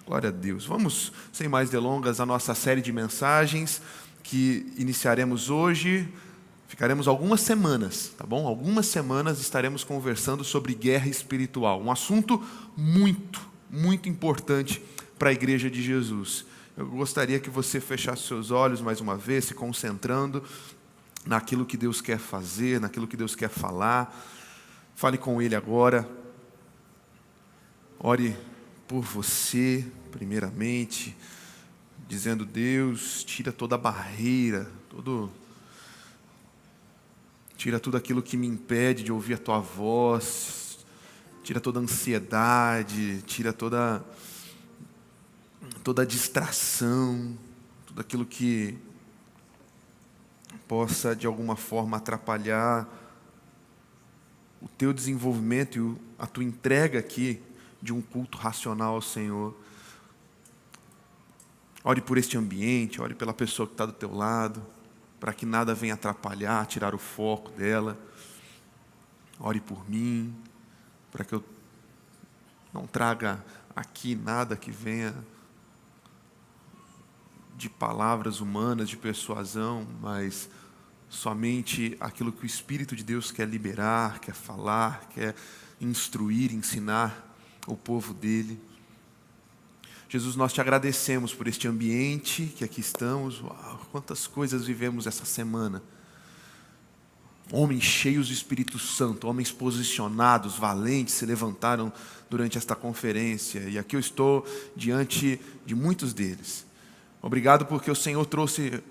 Glória a Deus. Vamos, sem mais delongas, a nossa série de mensagens que iniciaremos hoje. Ficaremos algumas semanas, tá bom? Algumas semanas estaremos conversando sobre guerra espiritual. Um assunto muito importante para a Igreja de Jesus. Eu gostaria que você fechasse seus olhos mais uma vez, se concentrando naquilo que Deus quer fazer, naquilo que Deus quer falar. Fale com Ele agora. Ore por você, primeiramente, dizendo: Deus, tira toda a barreira, tira tudo aquilo que me impede de ouvir a Tua voz, tira toda a ansiedade, tira toda a distração, tudo aquilo que possa de alguma forma atrapalhar o Teu desenvolvimento e a Tua entrega aqui de um culto racional ao Senhor. Ore por este ambiente, ore pela pessoa que está do teu lado, para que nada venha atrapalhar, tirar o foco dela. Ore por mim, para que eu não traga aqui nada que venha de palavras humanas, de persuasão, mas somente aquilo que o Espírito de Deus quer liberar, quer falar, quer instruir, ensinar o povo dele. Jesus, nós te agradecemos por este ambiente que aqui estamos. Uau, quantas coisas vivemos essa semana. Homens cheios do Espírito Santo, homens posicionados, valentes, se levantaram durante esta conferência. E aqui eu estou diante de muitos deles. Obrigado porque o Senhor trouxe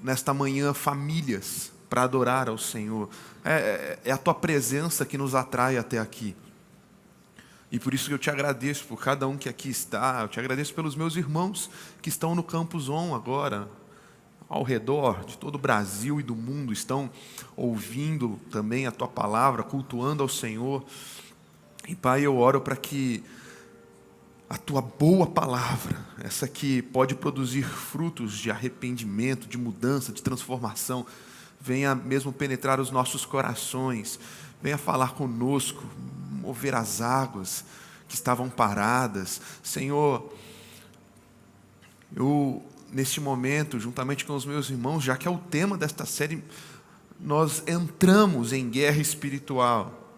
nesta manhã famílias para adorar ao Senhor. É a Tua presença que nos atrai até aqui. E por isso que eu te agradeço por cada um que aqui está. Eu te agradeço pelos meus irmãos que estão no Campus On agora, ao redor de todo o Brasil e do mundo, estão ouvindo também a Tua palavra, cultuando ao Senhor. E Pai, eu oro para que a Tua boa palavra, essa que pode produzir frutos de arrependimento, de mudança, de transformação, venha mesmo penetrar os nossos corações, venha falar conosco, mover as águas que estavam paradas. Senhor, eu, neste momento, juntamente com os meus irmãos, já que é o tema desta série, nós entramos em guerra espiritual.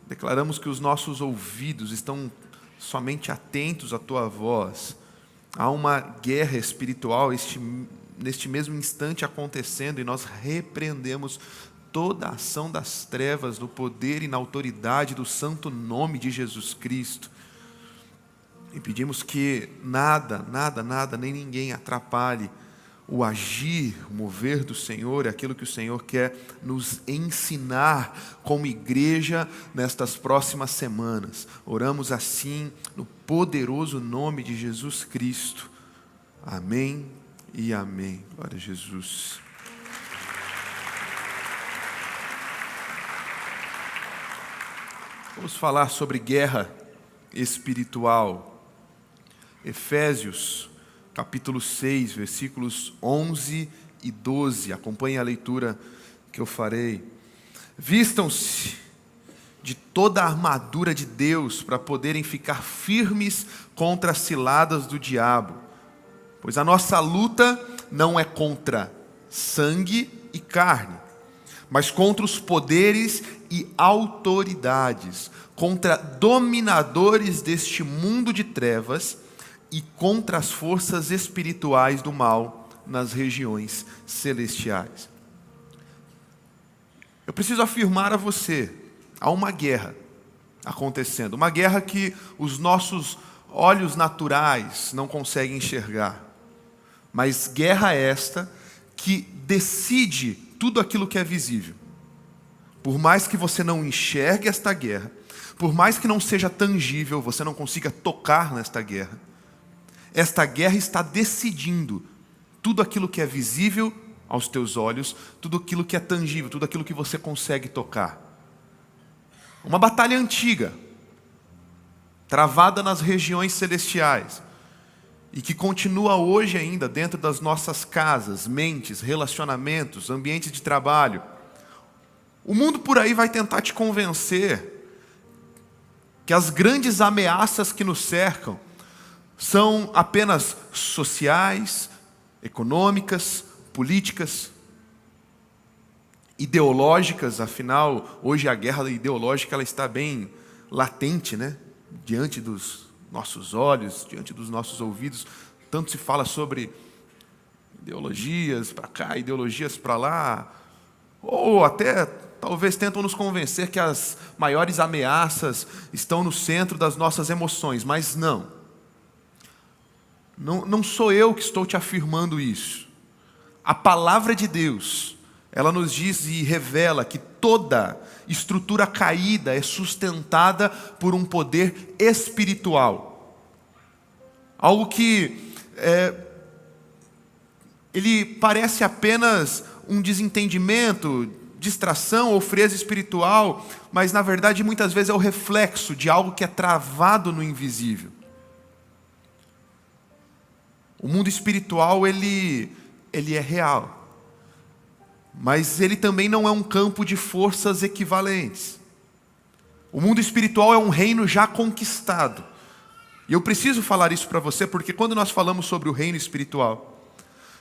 Declaramos que os nossos ouvidos estão somente atentos à Tua voz. Há uma guerra espiritual neste mesmo instante acontecendo, e nós repreendemos toda a ação das trevas no poder e na autoridade do santo nome de Jesus Cristo. E pedimos que nada, nem ninguém atrapalhe o agir, o mover do Senhor, aquilo que o Senhor quer nos ensinar como igreja nestas próximas semanas. Oramos assim no poderoso nome de Jesus Cristo. Amém e amém. Glória a Jesus. Vamos falar sobre guerra espiritual. Efésios, capítulo 6, versículos 11 e 12. Acompanhe a leitura que eu farei. Vistam-se de toda a armadura de Deus para poderem ficar firmes contra as ciladas do diabo. Pois a nossa luta não é contra sangue e carne, mas contra os poderes e autoridades, contra dominadores deste mundo de trevas e contra as forças espirituais do mal nas regiões celestiais. Eu preciso afirmar a você, há uma guerra acontecendo, uma guerra que os nossos olhos naturais não conseguem enxergar, mas guerra esta que decide tudo aquilo que é visível. Por mais que você não enxergue esta guerra, por mais que não seja tangível, você não consiga tocar nesta guerra, esta guerra está decidindo tudo aquilo que é visível aos teus olhos, tudo aquilo que é tangível, tudo aquilo que você consegue tocar. Uma batalha antiga, travada nas regiões celestiais, e que continua hoje ainda dentro das nossas casas, mentes, relacionamentos, ambientes de trabalho. O mundo por aí vai tentar te convencer que as grandes ameaças que nos cercam São apenas sociais, econômicas, políticas, ideológicas. Afinal, hoje a guerra ideológica ela está bem latente, né? Diante dos nossos olhos, diante dos nossos ouvidos. Tanto se fala sobre ideologias para cá, ideologias para lá, ou até talvez tentam nos convencer que as maiores ameaças estão no centro das nossas emoções, mas não. Não sou eu que estou te afirmando isso. A palavra de Deus, ela nos diz e revela que toda estrutura caída é sustentada por um poder espiritual. Algo que ele parece apenas um desentendimento, distração ou frieza espiritual, mas na verdade muitas vezes é o reflexo de algo que é travado no invisível. O mundo espiritual, ele é real, mas ele também não é um campo de forças equivalentes. O mundo espiritual é um reino já conquistado. E eu preciso falar isso para você, porque quando nós falamos sobre o reino espiritual,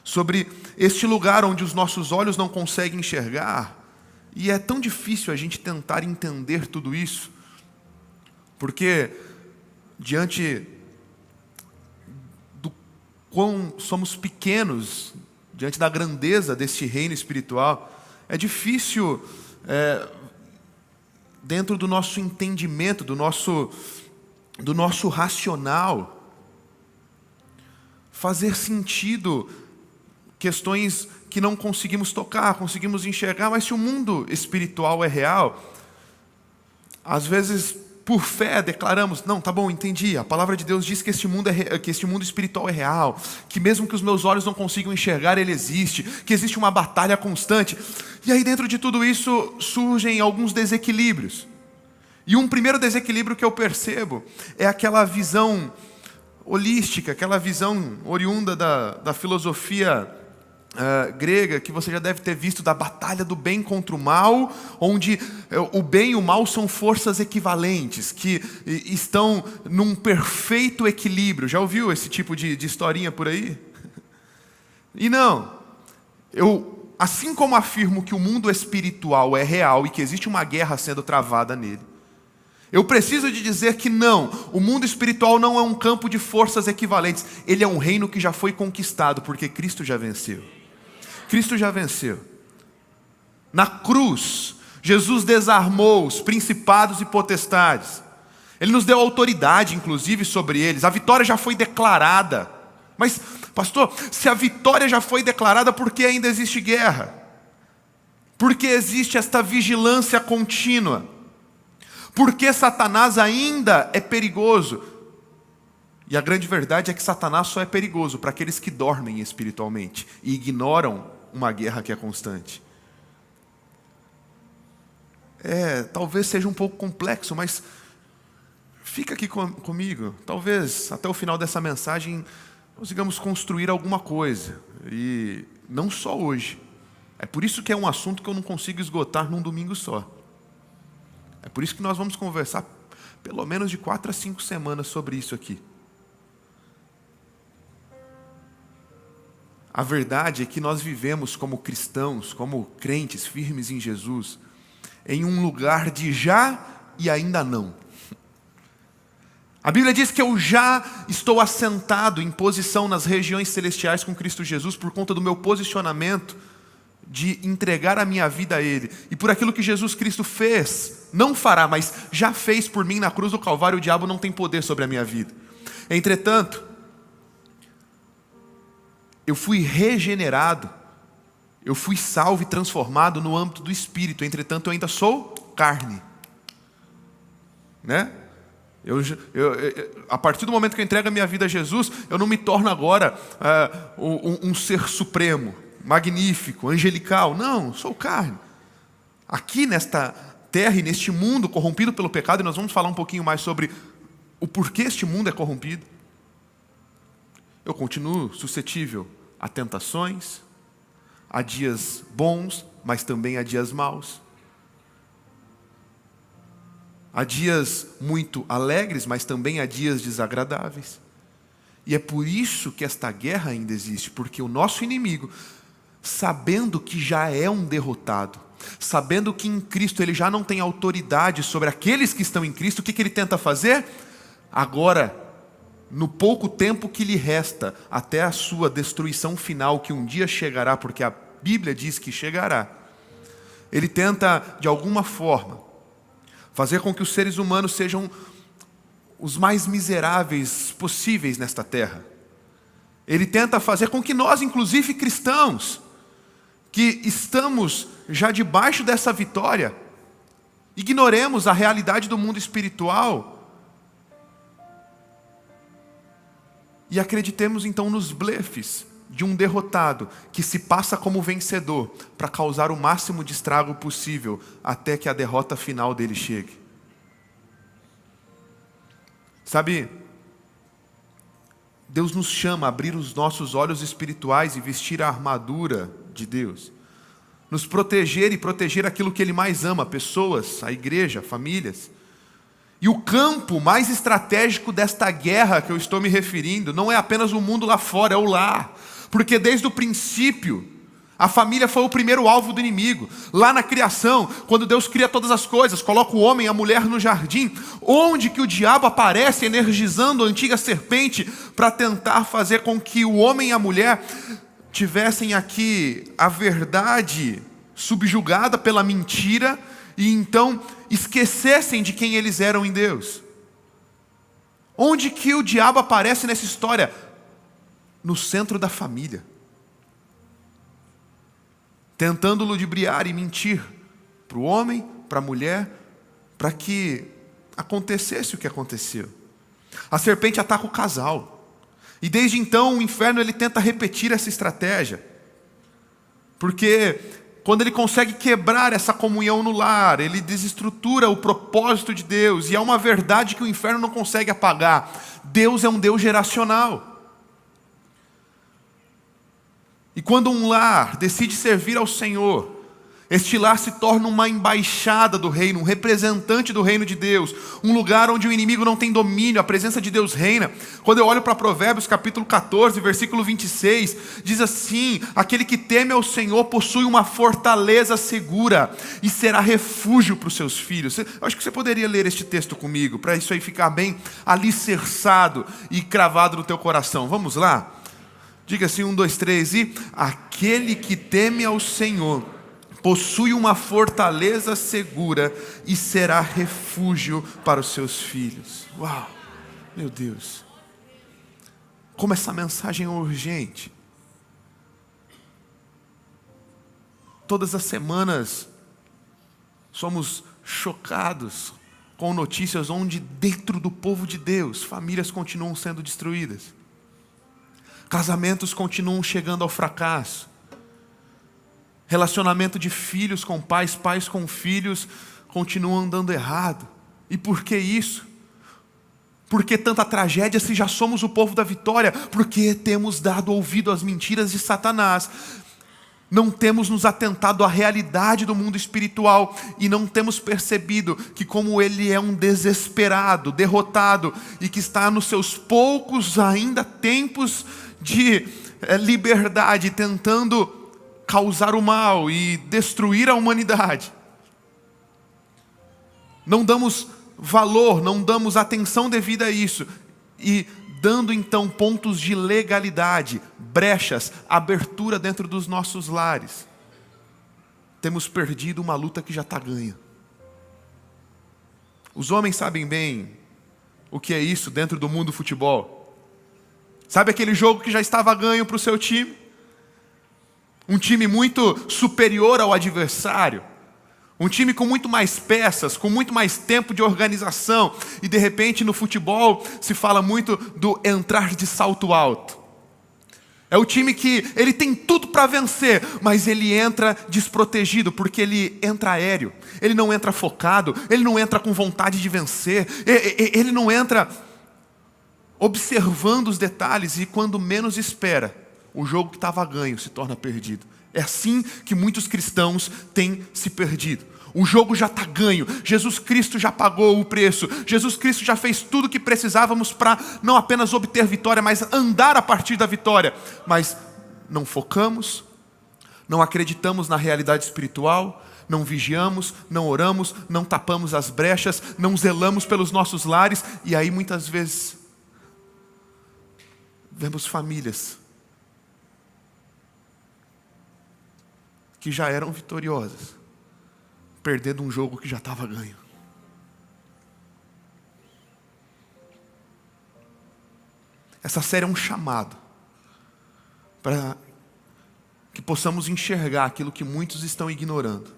sobre este lugar onde os nossos olhos não conseguem enxergar, e é tão difícil a gente tentar entender tudo isso, porque diante do quão somos pequenos, diante da grandeza deste reino espiritual, é difícil, dentro do nosso entendimento, do nosso racional, fazer sentido questões que não conseguimos tocar, conseguimos enxergar. Mas se o mundo espiritual é real, às vezes por fé declaramos: não, tá bom, entendi, a palavra de Deus diz que este mundo espiritual é real, que mesmo que os meus olhos não consigam enxergar, ele existe, que existe uma batalha constante. E aí dentro de tudo isso surgem alguns desequilíbrios. E um primeiro desequilíbrio que eu percebo é aquela visão holística, aquela visão oriunda da filosofia grega, que você já deve ter visto, da batalha do bem contra o mal, onde o bem e o mal são forças equivalentes, que estão num perfeito equilíbrio. Já ouviu esse tipo de historinha por aí? E não, assim como afirmo que o mundo espiritual é real e que existe uma guerra sendo travada nele, eu preciso de dizer que não, o mundo espiritual não é um campo de forças equivalentes, ele é um reino que já foi conquistado, porque Cristo já venceu. Cristo já venceu. Na cruz, Jesus desarmou os principados e potestades. Ele nos deu autoridade, inclusive, sobre eles. A vitória já foi declarada. Mas, pastor, se a vitória já foi declarada, por que ainda existe guerra? Por que existe esta vigilância contínua? Por que Satanás ainda é perigoso? E a grande verdade é que Satanás só é perigoso para aqueles que dormem espiritualmente e ignoram uma guerra que é constante. Talvez seja um pouco complexo, mas fica aqui comigo. Talvez até o final dessa mensagem consigamos construir alguma coisa. E não só hoje. É por isso que é um assunto que eu não consigo esgotar num domingo só. É por isso que nós vamos conversar pelo menos de 4 a 5 semanas sobre isso aqui. A verdade é que nós vivemos como cristãos, como crentes firmes em Jesus, em um lugar de já e ainda não. A Bíblia diz que eu já estou assentado em posição nas regiões celestiais com Cristo Jesus por conta do meu posicionamento de entregar a minha vida a Ele. E por aquilo que Jesus Cristo fez, não fará, mas já fez por mim na cruz do Calvário, o diabo não tem poder sobre a minha vida. Entretanto, eu fui regenerado, eu fui salvo e transformado no âmbito do Espírito. Entretanto, eu ainda sou carne, né? A partir do momento que eu entrego a minha vida a Jesus, eu não me torno agora um ser supremo, magnífico, angelical. Não, sou carne. Aqui nesta terra e neste mundo corrompido pelo pecado, e nós vamos falar um pouquinho mais sobre o porquê este mundo é corrompido, eu continuo suscetível a tentações, a dias bons, mas também a dias maus. Há dias muito alegres, mas também há dias desagradáveis. E é por isso que esta guerra ainda existe, porque o nosso inimigo, sabendo que já é um derrotado, sabendo que em Cristo ele já não tem autoridade sobre aqueles que estão em Cristo, o que ele tenta fazer? Agora, no pouco tempo que lhe resta, até a sua destruição final, que um dia chegará, porque a Bíblia diz que chegará, ele tenta, de alguma forma, fazer com que os seres humanos sejam os mais miseráveis possíveis nesta terra. Ele tenta fazer com que nós, inclusive cristãos, que estamos já debaixo dessa vitória, ignoremos a realidade do mundo espiritual e acreditemos então nos blefes de um derrotado que se passa como vencedor para causar o máximo de estrago possível até que a derrota final dele chegue. Sabe, Deus nos chama a abrir os nossos olhos espirituais e vestir a armadura de Deus. Nos proteger e proteger aquilo que Ele mais ama, pessoas, a igreja, famílias. E o campo mais estratégico desta guerra que eu estou me referindo não é apenas o mundo lá fora, é o lar. Porque desde o princípio, a família foi o primeiro alvo do inimigo. Lá na criação, quando Deus cria todas as coisas, coloca o homem e a mulher no jardim, onde que o diabo aparece energizando a antiga serpente para tentar fazer com que o homem e a mulher tivessem aqui a verdade subjugada pela mentira e então esquecessem de quem eles eram em Deus. Onde que o diabo aparece nessa história? No centro da família, tentando ludibriar e mentir para o homem, para a mulher, para que acontecesse o que aconteceu. A serpente ataca o casal, e desde então o inferno ele tenta repetir essa estratégia, porque quando ele consegue quebrar essa comunhão no lar, ele desestrutura o propósito de Deus, e é uma verdade que o inferno não consegue apagar: Deus é um Deus geracional. E quando um lar decide servir ao Senhor, este lar se torna uma embaixada do reino, um representante do reino de Deus, um lugar onde o inimigo não tem domínio, a presença de Deus reina. Quando eu olho para Provérbios capítulo 14, versículo 26, diz assim: aquele que teme ao Senhor possui uma fortaleza segura e será refúgio para os seus filhos. Eu acho que você poderia ler este texto comigo, para isso aí ficar bem alicerçado e cravado no teu coração. Vamos lá? Diga assim, 1, 2, 3, e aquele que teme ao Senhor possui uma fortaleza segura e será refúgio para os seus filhos. Uau, meu Deus, como essa mensagem é urgente. Todas as semanas somos chocados com notícias onde dentro do povo de Deus, famílias continuam sendo destruídas. Casamentos continuam chegando ao fracasso. Relacionamento de filhos com pais, pais com filhos, continuam dando errado. E por que isso? Por que tanta tragédia se já somos o povo da vitória? Porque temos dado ouvido às mentiras de Satanás. Não temos nos atentado à realidade do mundo espiritual e não temos percebido que como ele é um desesperado, derrotado e que está nos seus poucos ainda tempos de liberdade, tentando causar o mal e destruir a humanidade. Não damos valor, não damos atenção devida a isso e dando então pontos de legalidade, brechas, abertura dentro dos nossos lares. Temos perdido uma luta que já está ganha. Os homens sabem bem o que é isso dentro do mundo do futebol. Sabe aquele jogo que já estava ganho para o seu time? Um time muito superior ao adversário. Um time com muito mais peças, com muito mais tempo de organização. E de repente no futebol se fala muito do entrar de salto alto. É o time que ele tem tudo para vencer, mas ele entra desprotegido, porque ele entra aéreo. Ele não entra focado, ele não entra com vontade de vencer, ele não entra observando os detalhes, e quando menos espera, o jogo que estava ganho se torna perdido. É assim que muitos cristãos têm se perdido. O jogo já está ganho. Jesus Cristo já pagou o preço. Jesus Cristo já fez tudo o que precisávamos para não apenas obter vitória, mas andar a partir da vitória. Mas não focamos, não acreditamos na realidade espiritual, não vigiamos, não oramos, não tapamos as brechas, não zelamos pelos nossos lares. E aí muitas vezes vemos famílias que já eram vitoriosas perdendo um jogo que já estava ganho. Essa série é um chamado para que possamos enxergar aquilo que muitos estão ignorando.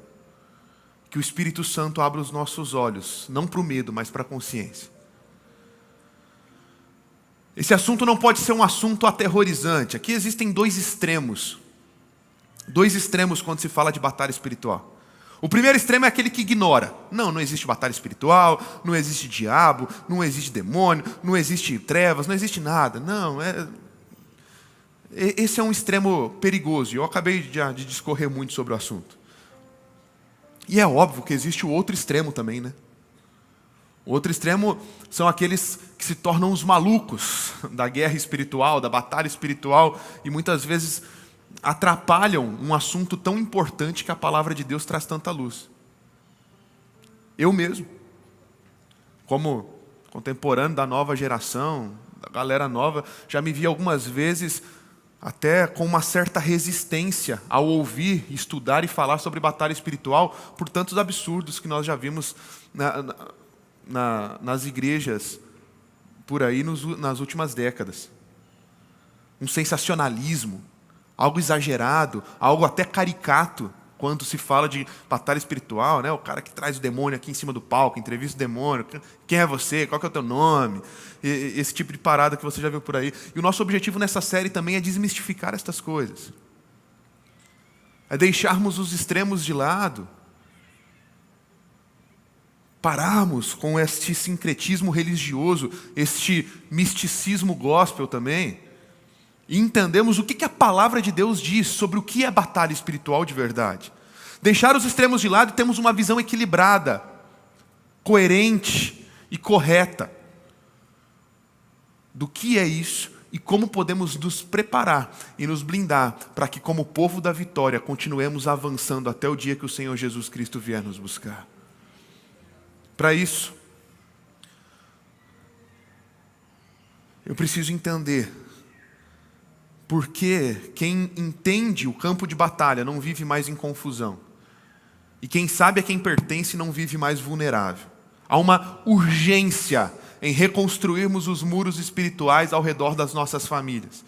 Que o Espírito Santo abra os nossos olhos, não para o medo, mas para a consciência. Esse assunto não pode ser um assunto aterrorizante. Aqui existem dois extremos. Dois extremos quando se fala de batalha espiritual. O primeiro extremo é aquele que ignora. Não existe batalha espiritual, não existe diabo, não existe demônio, não existe trevas, não existe nada. Esse é um extremo perigoso. Eu acabei de discorrer muito sobre o assunto. E é óbvio que existe o outro extremo também, né? O outro extremo são aqueles que se tornam os malucos da guerra espiritual, da batalha espiritual, e muitas vezes atrapalham um assunto tão importante que a palavra de Deus traz tanta luz. Eu mesmo, como contemporâneo da nova geração, da galera nova, já me vi algumas vezes até com uma certa resistência ao ouvir, estudar e falar sobre batalha espiritual por tantos absurdos que nós já vimos nas igrejas por aí nas últimas décadas. Um sensacionalismo, algo exagerado, algo até caricato, quando se fala de batalha espiritual, né? O cara que traz o demônio aqui em cima do palco, entrevista o demônio, quem é você, qual que é o teu nome, esse tipo de parada que você já viu por aí. E o nosso objetivo nessa série também é desmistificar estas coisas. É deixarmos os extremos de lado, pararmos com este sincretismo religioso, este misticismo gospel também, e entendemos o que a palavra de Deus diz sobre o que é batalha espiritual de verdade. Deixar os extremos de lado e temos uma visão equilibrada, coerente e correta do que é isso e como podemos nos preparar e nos blindar para que, como povo da vitória, continuemos avançando até o dia que o Senhor Jesus Cristo vier nos buscar. Para isso, eu preciso entender porque quem entende o campo de batalha não vive mais em confusão. E quem sabe a quem pertence não vive mais vulnerável. Há uma urgência em reconstruirmos os muros espirituais ao redor das nossas famílias.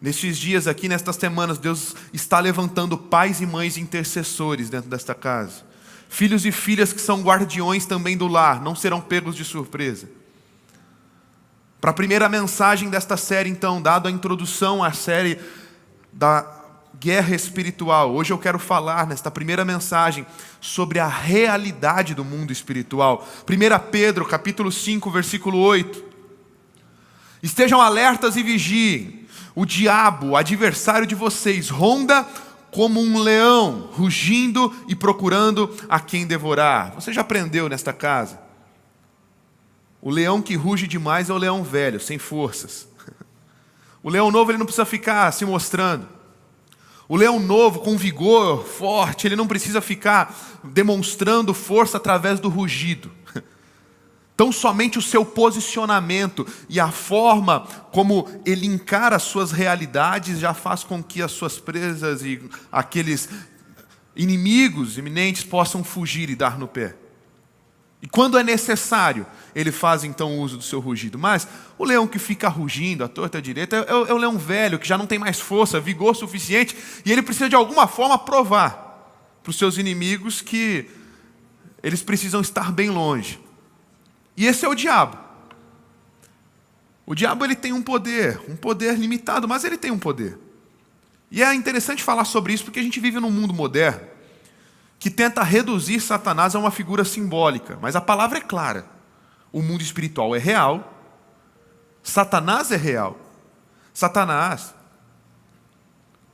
Nestes dias aqui, nestas semanas, Deus está levantando pais e mães intercessores dentro desta casa. Filhos e filhas que são guardiões também do lar, não serão pegos de surpresa. Para a primeira mensagem desta série, então, dado a introdução à série da guerra espiritual, hoje eu quero falar, nesta primeira mensagem, sobre a realidade do mundo espiritual. 1 Pedro, capítulo 5, versículo 8. Estejam alertas e vigiem. O diabo, o adversário de vocês, ronda como um leão, rugindo e procurando a quem devorar. Você já aprendeu nesta casa? O leão que ruge demais é o leão velho, sem forças. O leão novo ele não precisa ficar se mostrando. O leão novo, com vigor forte, ele não precisa ficar demonstrando força através do rugido. Tão somente o seu posicionamento e a forma como ele encara as suas realidades já faz com que as suas presas e aqueles inimigos iminentes possam fugir e dar no pé. E quando é necessário, ele faz então uso do seu rugido. Mas o leão que fica rugindo à torta e à direita é o leão velho, que já não tem mais força, vigor suficiente, e ele precisa de alguma forma provar para os seus inimigos que eles precisam estar bem longe. E esse é o diabo. O diabo ele tem um poder limitado, mas ele tem um poder. E é interessante falar sobre isso porque a gente vive num mundo moderno que tenta reduzir Satanás a uma figura simbólica. Mas a palavra é clara. O mundo espiritual é real. Satanás é real. Satanás,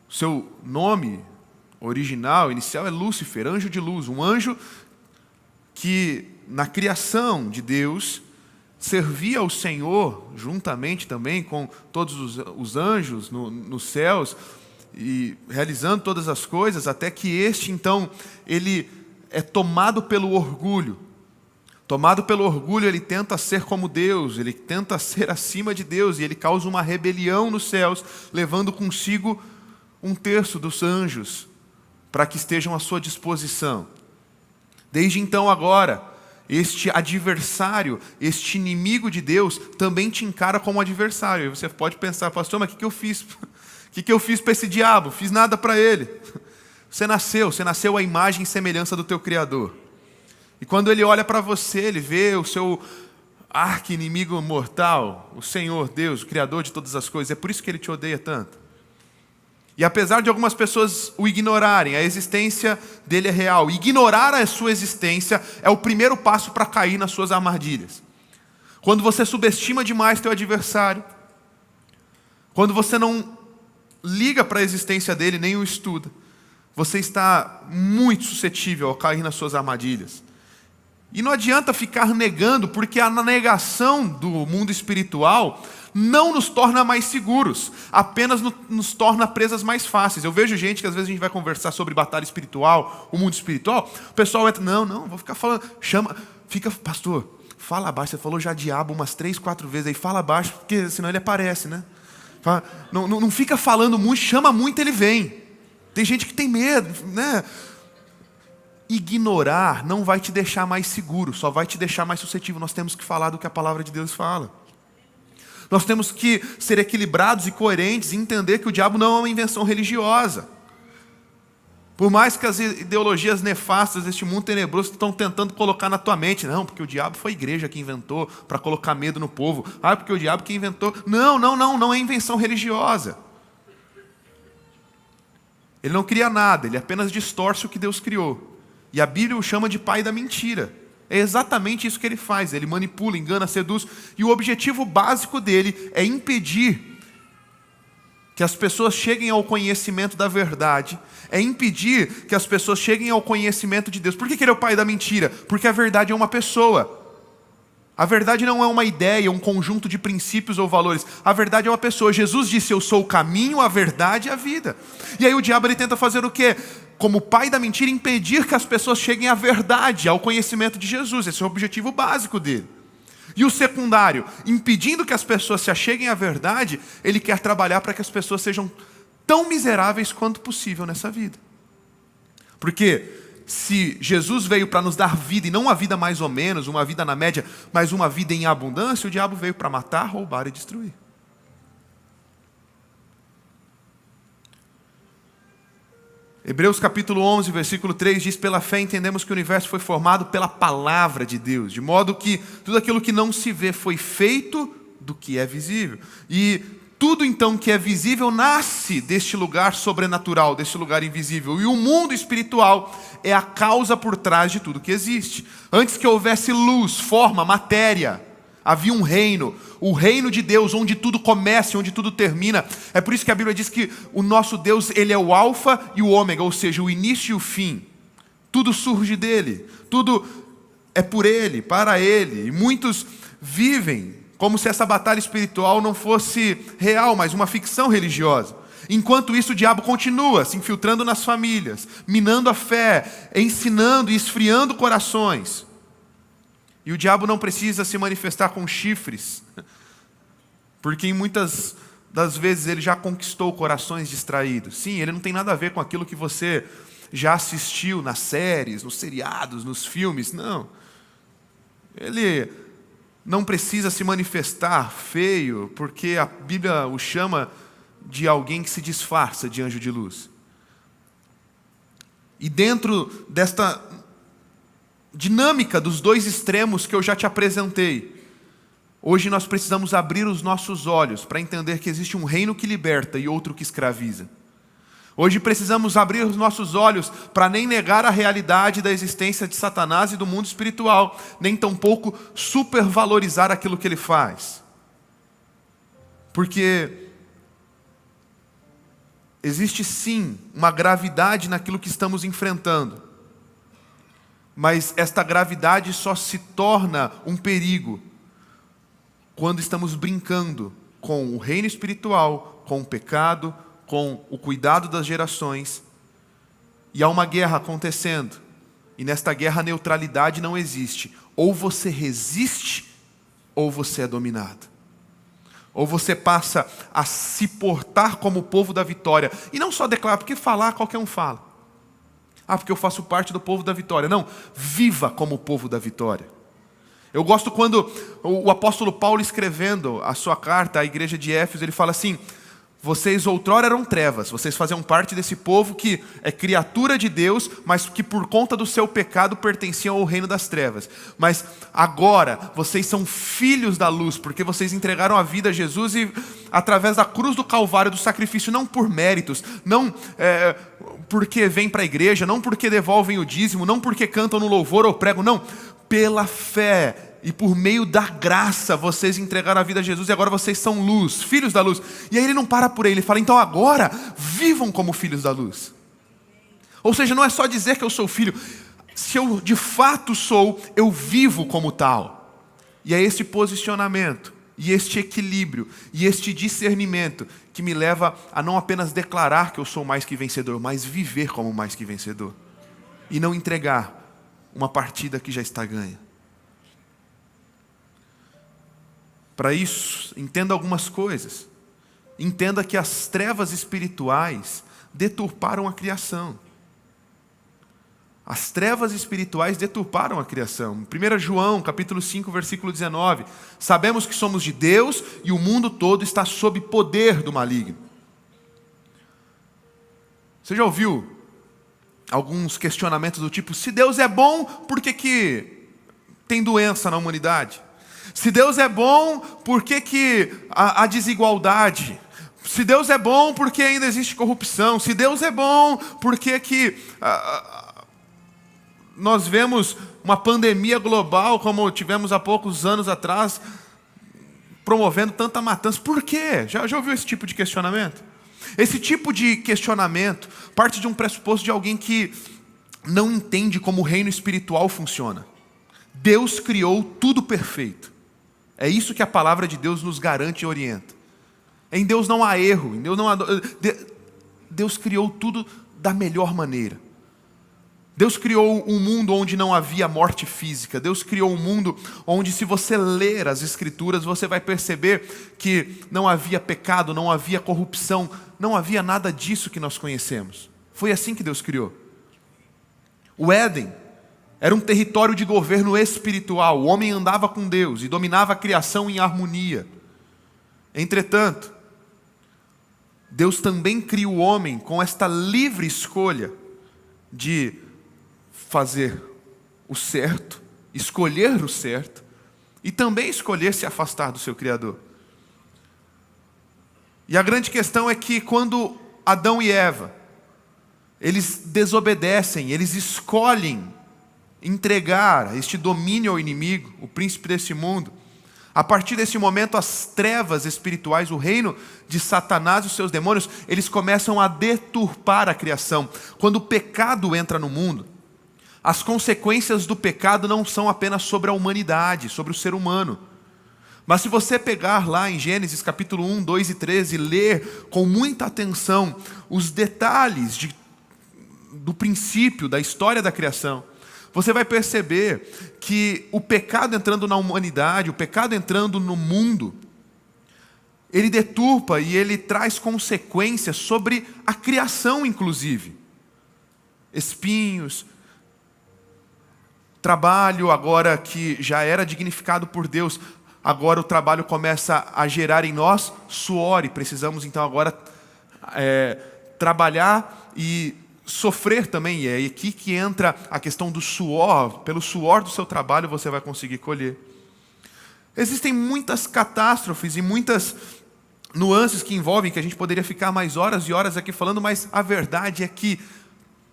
seu nome original, inicial, é Lúcifer, anjo de luz, um anjo que na criação de Deus servia ao Senhor, juntamente também com todos os anjos nos céus, e realizando todas as coisas, até que este, então, ele é tomado pelo orgulho. Tomado pelo orgulho, ele tenta ser como Deus, ele tenta ser acima de Deus, e ele causa uma rebelião nos céus, levando consigo 1/3 dos anjos, para que estejam à sua disposição. Desde então agora, este adversário, este inimigo de Deus, também te encara como adversário. E você pode pensar, pastor, mas o que eu fiz? O que eu fiz para esse diabo? Fiz nada para ele. Você nasceu à imagem e semelhança do teu Criador. E quando ele olha para você, ele vê o seu arqui-inimigo mortal, o Senhor Deus, o Criador de todas as coisas. É por isso que ele te odeia tanto. E apesar de algumas pessoas o ignorarem, a existência dele é real. Ignorar a sua existência é o primeiro passo para cair nas suas armadilhas. Quando você subestima demais teu adversário, quando você não liga para a existência dele, nem o estuda, você está muito suscetível a cair nas suas armadilhas. E não adianta ficar negando, porque a negação do mundo espiritual não nos torna mais seguros, apenas nos torna presas mais fáceis. Eu vejo gente que às vezes a gente vai conversar sobre batalha espiritual, o mundo espiritual, o pessoal entra, não, vou ficar falando, pastor, fala abaixo, você falou já diabo umas 3, 4 vezes aí, fala abaixo, porque senão ele aparece, né? Não fica falando muito, chama muito, ele vem. Tem gente que tem medo, né? Ignorar não vai te deixar mais seguro, só vai te deixar mais suscetível. Nós temos que falar do que a palavra de Deus fala. Nós temos que ser equilibrados e coerentes e entender que o diabo não é uma invenção religiosa. Por mais que as ideologias nefastas deste mundo tenebroso estão tentando colocar na tua mente, não, porque o diabo foi a igreja que inventou para colocar medo no povo. Porque o diabo que inventou. Não é invenção religiosa. Ele não cria nada, ele apenas distorce o que Deus criou. E a Bíblia o chama de pai da mentira. É exatamente isso que ele faz, ele manipula, engana, seduz. E o objetivo básico dele é impedir que as pessoas cheguem ao conhecimento da verdade, é impedir que as pessoas cheguem ao conhecimento de Deus. Por que ele é o pai da mentira? Porque a verdade é uma pessoa. A verdade não é uma ideia, um conjunto de princípios ou valores. A verdade é uma pessoa. Jesus disse, eu sou o caminho, a verdade e a vida. E aí o diabo ele tenta fazer o quê? Como pai da mentira, impedir que as pessoas cheguem à verdade, ao conhecimento de Jesus. Esse é o objetivo básico dele. E o secundário, impedindo que as pessoas se acheguem à verdade, ele quer trabalhar para que as pessoas sejam tão miseráveis quanto possível nessa vida. Porque se Jesus veio para nos dar vida, e não uma vida mais ou menos, uma vida na média, mas uma vida em abundância, o diabo veio para matar, roubar e destruir. Hebreus capítulo 11, versículo 3 diz, pela fé entendemos que o universo foi formado pela palavra de Deus, de modo que tudo aquilo que não se vê foi feito do que é visível. E tudo então que é visível nasce deste lugar sobrenatural, deste lugar invisível. E o mundo espiritual é a causa por trás de tudo que existe. Antes que houvesse luz, forma, matéria, havia um reino, o reino de Deus, onde tudo começa, onde tudo termina. É por isso que a Bíblia diz que o nosso Deus, ele é o alfa e o ômega, ou seja, o início e o fim. Tudo surge dele, tudo é por ele, para ele. E muitos vivem como se essa batalha espiritual não fosse real, mas uma ficção religiosa. Enquanto isso, o diabo continua se infiltrando nas famílias, minando a fé, ensinando e esfriando corações. E o diabo não precisa se manifestar com chifres, porque em muitas das vezes ele já conquistou corações distraídos. Sim, ele não tem nada a ver com aquilo que você já assistiu nas séries, nos seriados, nos filmes, não. Ele não precisa se manifestar feio, porque a Bíblia o chama de alguém que se disfarça de anjo de luz. E dentro desta dinâmica dos dois extremos que eu já te apresentei, hoje nós precisamos abrir os nossos olhos para entender que existe um reino que liberta e outro que escraviza. Hoje precisamos abrir os nossos olhos para nem negar a realidade da existência de Satanás e do mundo espiritual, nem tampouco supervalorizar aquilo que ele faz. Porque existe sim uma gravidade naquilo que estamos enfrentando. Mas esta gravidade só se torna um perigo quando estamos brincando com o reino espiritual, com o pecado, com o cuidado das gerações. E há uma guerra acontecendo. E nesta guerra a neutralidade não existe. Ou você resiste, ou você é dominado. Ou você passa a se portar como o povo da vitória. E não só declarar, porque falar qualquer um fala. Porque eu faço parte do povo da vitória. Não, viva como o povo da vitória. Eu gosto quando o apóstolo Paulo, escrevendo a sua carta à igreja de Éfeso, ele fala assim: vocês outrora eram trevas, vocês faziam parte desse povo que é criatura de Deus, mas que por conta do seu pecado pertenciam ao reino das trevas. Mas agora vocês são filhos da luz, porque vocês entregaram a vida a Jesus e através da cruz do Calvário, do sacrifício, não por méritos, não porque vêm para a igreja, não porque devolvem o dízimo, não porque cantam no louvor ou pregam, não, pela fé. E por meio da graça, vocês entregaram a vida a Jesus e agora vocês são luz, filhos da luz. E aí ele não para por aí, ele fala, então agora, vivam como filhos da luz. Ou seja, não é só dizer que eu sou filho. Se eu de fato sou, eu vivo como tal. E é esse posicionamento, e este equilíbrio, e este discernimento que me leva a não apenas declarar que eu sou mais que vencedor, mas viver como mais que vencedor. E não entregar uma partida que já está ganha. Para isso, entenda algumas coisas. Entenda que as trevas espirituais deturparam a criação. As trevas espirituais deturparam a criação. 1 João, capítulo 5, versículo 19. Sabemos que somos de Deus e o mundo todo está sob poder do maligno. Você já ouviu alguns questionamentos do tipo: se Deus é bom, por que tem doença na humanidade? Se Deus é bom, por que há desigualdade? Se Deus é bom, por que ainda existe corrupção? Se Deus é bom, por que nós vemos uma pandemia global, como tivemos há poucos anos atrás, promovendo tanta matança? Por quê? Já ouviu esse tipo de questionamento? Esse tipo de questionamento parte de um pressuposto de alguém que não entende como o reino espiritual funciona. Deus criou tudo perfeito. É isso que a palavra de Deus nos garante e orienta. Em Deus não há erro, em Deus não há... Deus criou tudo da melhor maneira. Deus criou um mundo onde não havia morte física. Deus criou um mundo onde, se você ler as Escrituras, você vai perceber que não havia pecado, não havia corrupção, não havia nada disso que nós conhecemos. Foi assim que Deus criou. O Éden era um território de governo espiritual. O homem andava com Deus e dominava a criação em harmonia. Entretanto, Deus também cria o homem com esta livre escolha de fazer o certo, escolher o certo e também escolher se afastar do seu Criador. E a grande questão é que quando Adão e Eva, eles desobedecem, eles escolhem entregar este domínio ao inimigo, o príncipe desse mundo, a partir desse momento as trevas espirituais, o reino de Satanás e os seus demônios, eles começam a deturpar a criação. Quando o pecado entra no mundo, as consequências do pecado não são apenas sobre a humanidade, sobre o ser humano. Mas se você pegar lá em Gênesis capítulo 1, 2 e 3 e ler com muita atenção os detalhes do princípio, da história da criação, você vai perceber que o pecado entrando na humanidade, o pecado entrando no mundo, ele deturpa e ele traz consequências sobre a criação inclusive. Espinhos, trabalho agora que já era dignificado por Deus, agora o trabalho começa a gerar em nós suor e precisamos então agora trabalhar e sofrer também. E é aqui que entra a questão do suor. Pelo suor do seu trabalho você vai conseguir colher. Existem muitas catástrofes e muitas nuances que envolvem, que a gente poderia ficar mais horas e horas aqui falando, mas a verdade é que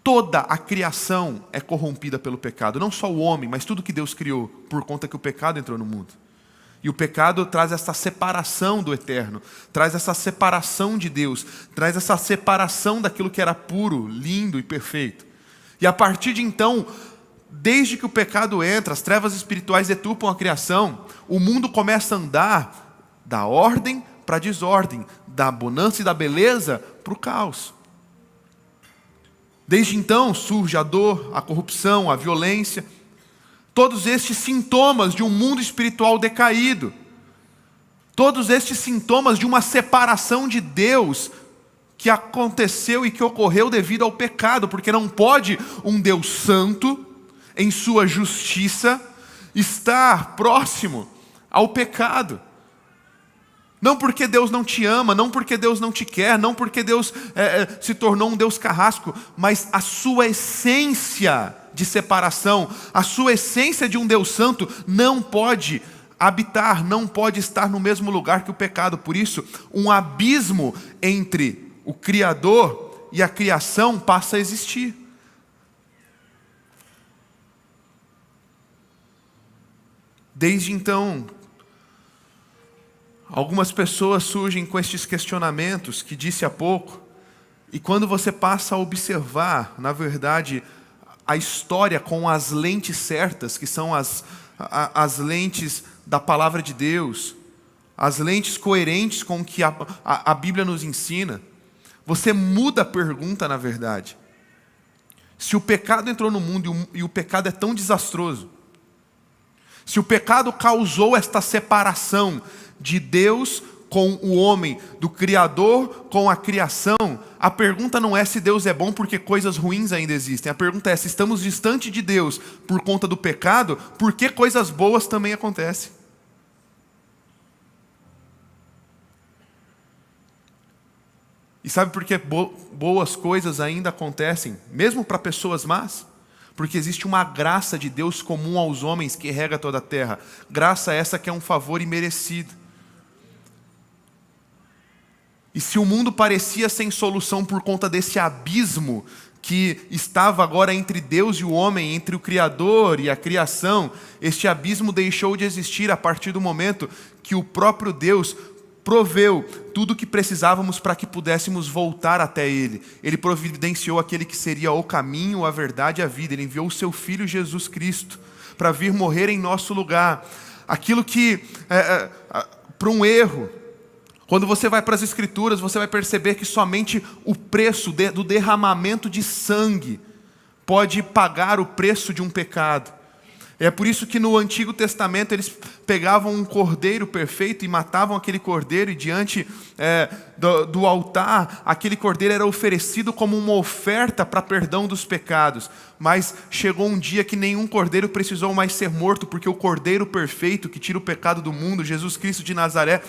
toda a criação é corrompida pelo pecado. Não só o homem, mas tudo que Deus criou, por conta que o pecado entrou no mundo. E o pecado traz essa separação do eterno, traz essa separação de Deus, traz essa separação daquilo que era puro, lindo e perfeito. E a partir de então, desde que o pecado entra, as trevas espirituais deturpam a criação, o mundo começa a andar da ordem para a desordem, da bonança e da beleza para o caos. Desde então surge a dor, a corrupção, a violência, todos estes sintomas de um mundo espiritual decaído, todos estes sintomas de uma separação de Deus que aconteceu e que ocorreu devido ao pecado, porque não pode um Deus santo, em sua justiça, estar próximo ao pecado. Não porque Deus não te ama, não porque Deus não te quer, não porque Deus se tornou um Deus carrasco, mas a sua essência de separação, a sua essência de um Deus santo não pode habitar, não pode estar no mesmo lugar que o pecado. Por isso, um abismo entre o Criador e a criação passa a existir. Desde então, algumas pessoas surgem com estes questionamentos que disse há pouco, e quando você passa a observar, na verdade, a história com as lentes certas, que são as lentes da palavra de Deus, as lentes coerentes com o que a Bíblia nos ensina, você muda a pergunta, na verdade. Se o pecado entrou no mundo e o pecado é tão desastroso, se o pecado causou esta separação de Deus com o homem, do Criador com a criação, a pergunta não é se Deus é bom porque coisas ruins ainda existem. A pergunta é se estamos distante de Deus por conta do pecado, por que coisas boas também acontecem? E sabe por que boas coisas ainda acontecem, mesmo para pessoas más? Porque existe uma graça de Deus comum aos homens que rega toda a terra. Graça essa que é um favor imerecido. E se o mundo parecia sem solução por conta desse abismo que estava agora entre Deus e o homem, entre o Criador e a criação, este abismo deixou de existir a partir do momento que o próprio Deus proveu tudo o que precisávamos para que pudéssemos voltar até Ele. Ele providenciou aquele que seria o caminho, a verdade e a vida. Ele enviou o seu Filho Jesus Cristo para vir morrer em nosso lugar. Aquilo que, para um erro, quando você vai para as Escrituras, você vai perceber que somente o preço do derramamento de sangue pode pagar o preço de um pecado. É por isso que no Antigo Testamento eles pegavam um cordeiro perfeito e matavam aquele cordeiro, e diante do altar, aquele cordeiro era oferecido como uma oferta para perdão dos pecados. Mas chegou um dia que nenhum cordeiro precisou mais ser morto, porque o cordeiro perfeito que tira o pecado do mundo, Jesus Cristo de Nazaré,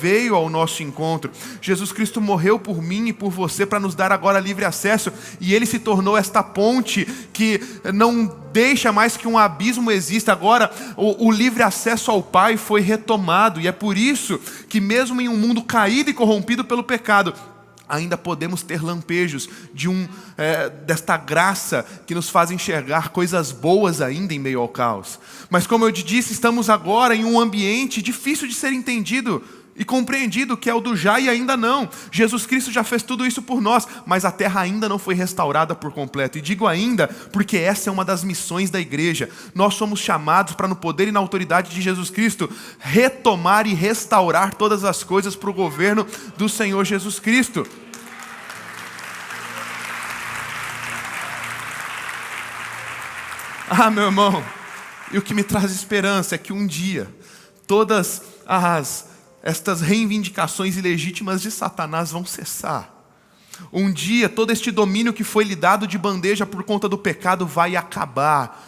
veio ao nosso encontro. Jesus Cristo morreu por mim e por você para nos dar agora livre acesso, e Ele se tornou esta ponte que não deixa mais que um abismo exista. Agora o livre acesso ao Pai foi retomado, e é por isso que mesmo em um mundo caído e corrompido pelo pecado, ainda podemos ter lampejos desta graça que nos faz enxergar coisas boas ainda em meio ao caos. Mas como eu te disse, estamos agora em um ambiente difícil de ser entendido e compreendido, que é o do já e ainda não. Jesus Cristo já fez tudo isso por nós, mas a terra ainda não foi restaurada por completo. E digo ainda, porque essa é uma das missões da igreja. Nós somos chamados para, no poder e na autoridade de Jesus Cristo, retomar e restaurar todas as coisas para o governo do Senhor Jesus Cristo. Meu irmão, e o que me traz esperança é que um dia todas estas reivindicações ilegítimas de Satanás vão cessar. Um dia todo este domínio que foi lhe dado de bandeja por conta do pecado vai acabar,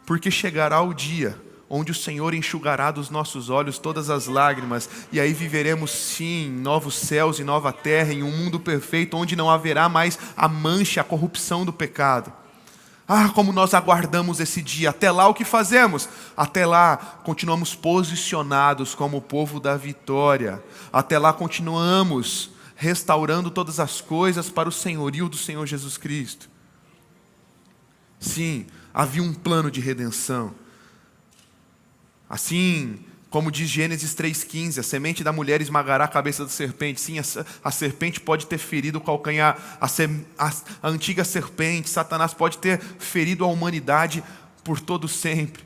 porque chegará o dia onde o Senhor enxugará dos nossos olhos todas as lágrimas, e aí viveremos sim em novos céus e nova terra, em um mundo perfeito onde não haverá mais a mancha, a corrupção do pecado. Como nós aguardamos esse dia. Até lá o que fazemos? Até lá continuamos posicionados como o povo da vitória. Até lá continuamos restaurando todas as coisas para o senhorio do Senhor Jesus Cristo. Sim, havia um plano de redenção. Assim Como diz Gênesis 3,15, a semente da mulher esmagará a cabeça da serpente. Sim, a serpente pode ter ferido o calcanhar. A antiga serpente, Satanás, pode ter ferido a humanidade por todo sempre.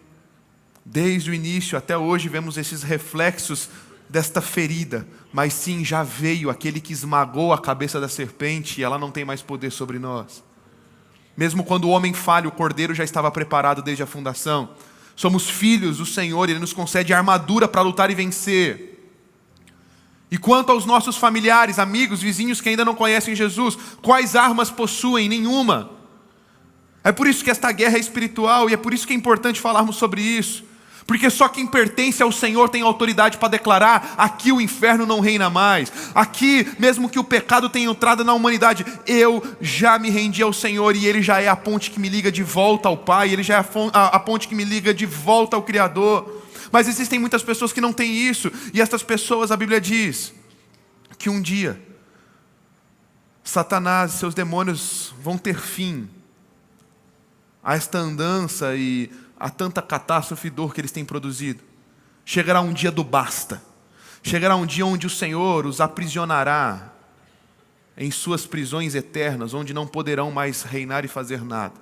Desde o início até hoje vemos esses reflexos desta ferida. Mas sim, já veio aquele que esmagou a cabeça da serpente e ela não tem mais poder sobre nós. Mesmo quando o homem falha, o cordeiro já estava preparado desde a fundação. Somos filhos do Senhor, Ele nos concede armadura para lutar e vencer. E quanto aos nossos familiares, amigos, vizinhos que ainda não conhecem Jesus, quais armas possuem? Nenhuma. É por isso que esta guerra é espiritual e é por isso que é importante falarmos sobre isso. Porque só quem pertence ao Senhor tem autoridade para declarar: aqui o inferno não reina mais. Aqui, mesmo que o pecado tenha entrado na humanidade, eu já me rendi ao Senhor e Ele já é a ponte que me liga de volta ao Pai. Ele já é a ponte que me liga de volta ao Criador. Mas existem muitas pessoas que não têm isso. E estas pessoas, a Bíblia diz que um dia Satanás e seus demônios vão ter fim a esta andança e a tanta catástrofe e dor que eles têm produzido. Chegará um dia do basta. Chegará um dia onde o Senhor os aprisionará em suas prisões eternas, onde não poderão mais reinar e fazer nada.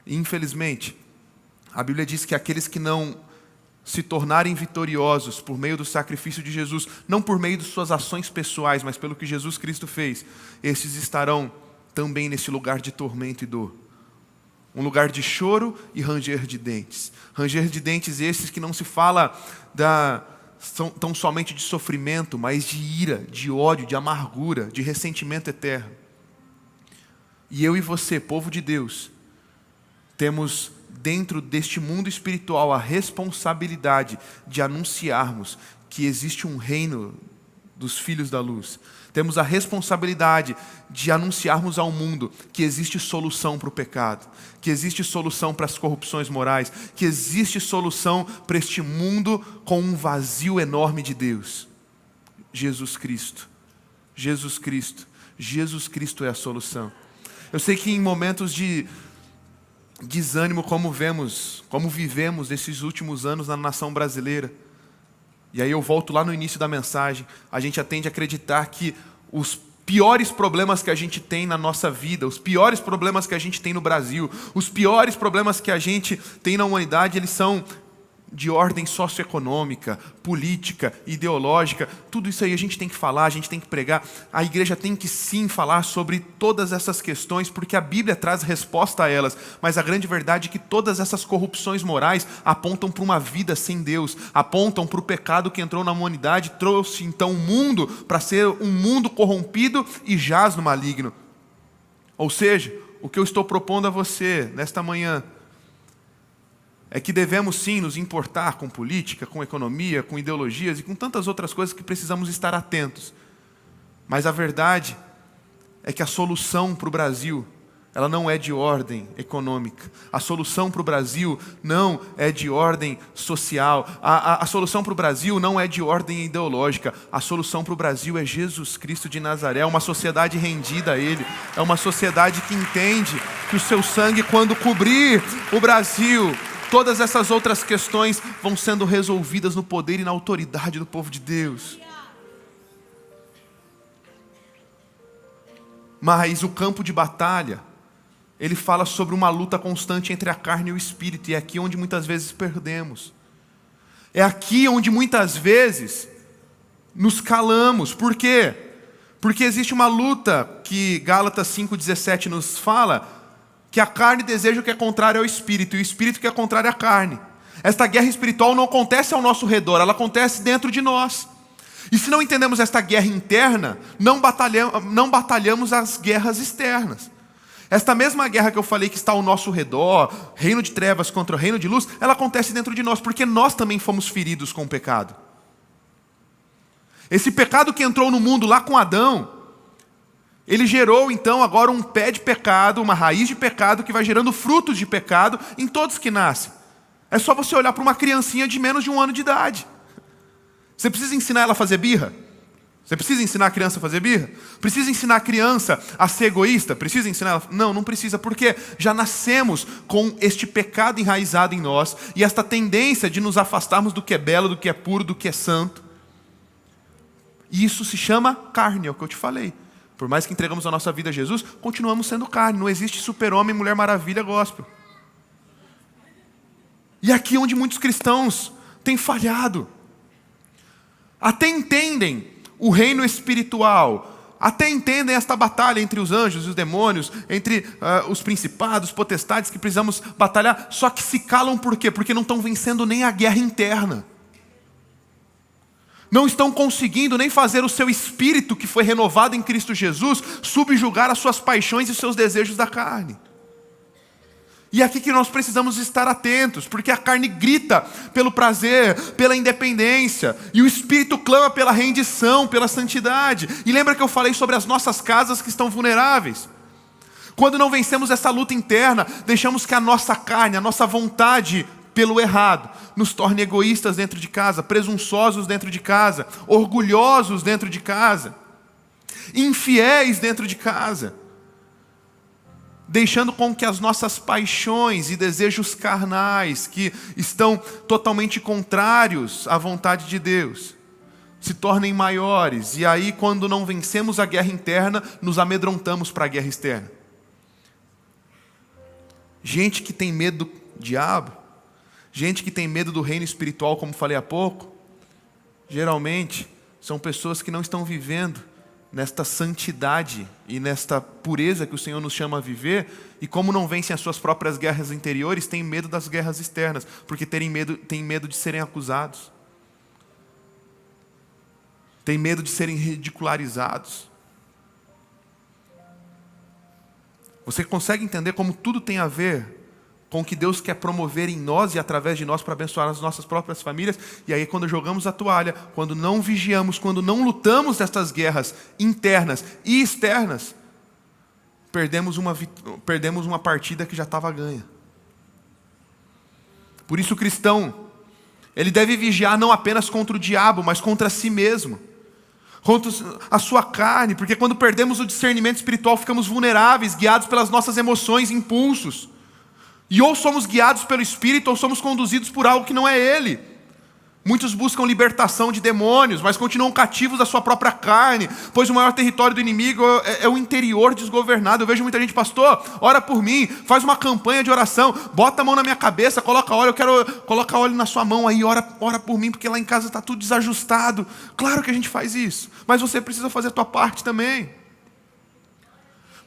E, infelizmente, a Bíblia diz que aqueles que não se tornarem vitoriosos por meio do sacrifício de Jesus, não por meio de suas ações pessoais, mas pelo que Jesus Cristo fez, esses estarão também nesse lugar de tormento e dor. Um lugar de choro e ranger de dentes. Ranger de dentes esses que não se fala tão somente de sofrimento, mas de ira, de ódio, de amargura, de ressentimento eterno. E eu e você, povo de Deus, temos dentro deste mundo espiritual a responsabilidade de anunciarmos que existe um reino dos filhos da luz. Temos a responsabilidade de anunciarmos ao mundo que existe solução para o pecado, que existe solução para as corrupções morais, que existe solução para este mundo com um vazio enorme de Deus. Jesus Cristo. Jesus Cristo. Jesus Cristo é a solução. Eu sei que em momentos de desânimo, como vivemos esses últimos anos na nação brasileira, e aí eu volto lá no início da mensagem, a gente tende a acreditar que os piores problemas que a gente tem na nossa vida, os piores problemas que a gente tem no Brasil, os piores problemas que a gente tem na humanidade, eles são de ordem socioeconômica, política, ideológica. Tudo isso aí a gente tem que falar, a gente tem que pregar. A igreja tem que sim falar sobre todas essas questões, porque a Bíblia traz resposta a elas. Mas a grande verdade é que todas essas corrupções morais apontam para uma vida sem Deus, apontam para o pecado que entrou na humanidade, trouxe então o mundo para ser um mundo corrompido e jaz no maligno. Ou seja, o que eu estou propondo a você nesta manhã é que devemos sim nos importar com política, com economia, com ideologias e com tantas outras coisas que precisamos estar atentos. Mas a verdade é que a solução para o Brasil, ela não é de ordem econômica. A solução para o Brasil não é de ordem social. A solução para o Brasil não é de ordem ideológica. A solução para o Brasil é Jesus Cristo de Nazaré. É uma sociedade rendida a Ele. É uma sociedade que entende que o seu sangue, quando cobrir o Brasil, todas essas outras questões vão sendo resolvidas no poder e na autoridade do povo de Deus. Mas o campo de batalha, ele fala sobre uma luta constante entre a carne e o espírito. E é aqui onde muitas vezes perdemos. É aqui onde muitas vezes nos calamos. Por quê? Porque existe uma luta que Gálatas 5,17 nos fala, que a carne deseja o que é contrário ao espírito, e o espírito que é contrário à carne. Esta guerra espiritual não acontece ao nosso redor, ela acontece dentro de nós. E se não entendemos esta guerra interna, não batalhamos as guerras externas. Esta mesma guerra que eu falei que está ao nosso redor, reino de trevas contra o reino de luz, ela acontece dentro de nós, porque nós também fomos feridos com o pecado. Esse pecado que entrou no mundo lá com Adão, ele gerou então agora um pé de pecado, uma raiz de pecado que vai gerando frutos de pecado em todos que nascem. É só você olhar para uma criancinha de menos de 1 ano de idade. Você precisa ensinar ela a fazer birra? Você precisa ensinar a criança a fazer birra? Precisa ensinar a criança a ser egoísta? Precisa ensinar ela? Não, não precisa, porque já nascemos com este pecado enraizado em nós e esta tendência de nos afastarmos do que é belo, do que é puro, do que é santo. E isso se chama carne, é o que eu te falei. Por mais que entregamos a nossa vida a Jesus, continuamos sendo carne. Não existe super-homem, mulher maravilha, gospel. E aqui onde muitos cristãos têm falhado. Até entendem o reino espiritual, até entendem esta batalha entre os anjos e os demônios, entre os principados, potestades que precisamos batalhar, só que se calam por quê? Porque não estão vencendo nem a guerra interna. Não estão conseguindo nem fazer o seu espírito, que foi renovado em Cristo Jesus, subjugar as suas paixões e os seus desejos da carne. E é aqui que nós precisamos estar atentos, porque a carne grita pelo prazer, pela independência, e o Espírito clama pela rendição, pela santidade. E lembra que eu falei sobre as nossas casas que estão vulneráveis? Quando não vencemos essa luta interna, deixamos que a nossa carne, a nossa vontade pelo errado, nos torne egoístas dentro de casa, presunçosos dentro de casa, orgulhosos dentro de casa, infiéis dentro de casa, deixando com que as nossas paixões e desejos carnais, que estão totalmente contrários à vontade de Deus, se tornem maiores. E aí, quando não vencemos a guerra interna, nos amedrontamos para a guerra externa. Gente que tem medo do diabo, gente que tem medo do reino espiritual, como falei há pouco, geralmente são pessoas que não estão vivendo nesta santidade e nesta pureza que o Senhor nos chama a viver, e como não vencem as suas próprias guerras interiores, têm medo das guerras externas, porque têm medo de serem acusados, têm medo de serem ridicularizados. Você consegue entender como tudo tem a ver com o que Deus quer promover em nós e através de nós para abençoar as nossas próprias famílias? E aí, quando jogamos a toalha, quando não vigiamos, quando não lutamos nestas guerras internas e externas, perdemos uma partida que já estava ganha. Por isso o cristão, ele deve vigiar não apenas contra o diabo, mas contra si mesmo, contra a sua carne, porque quando perdemos o discernimento espiritual, ficamos vulneráveis, guiados pelas nossas emoções e impulsos. E ou somos guiados pelo Espírito, ou somos conduzidos por algo que não é Ele. Muitos buscam libertação de demônios, mas continuam cativos da sua própria carne, pois o maior território do inimigo é o interior desgovernado. Eu vejo muita gente: pastor, ora por mim, faz uma campanha de oração, bota a mão na minha cabeça, coloca óleo, eu quero colocar óleo na sua mão aí, ora por mim, porque lá em casa está tudo desajustado. Claro que a gente faz isso, mas você precisa fazer a tua parte também.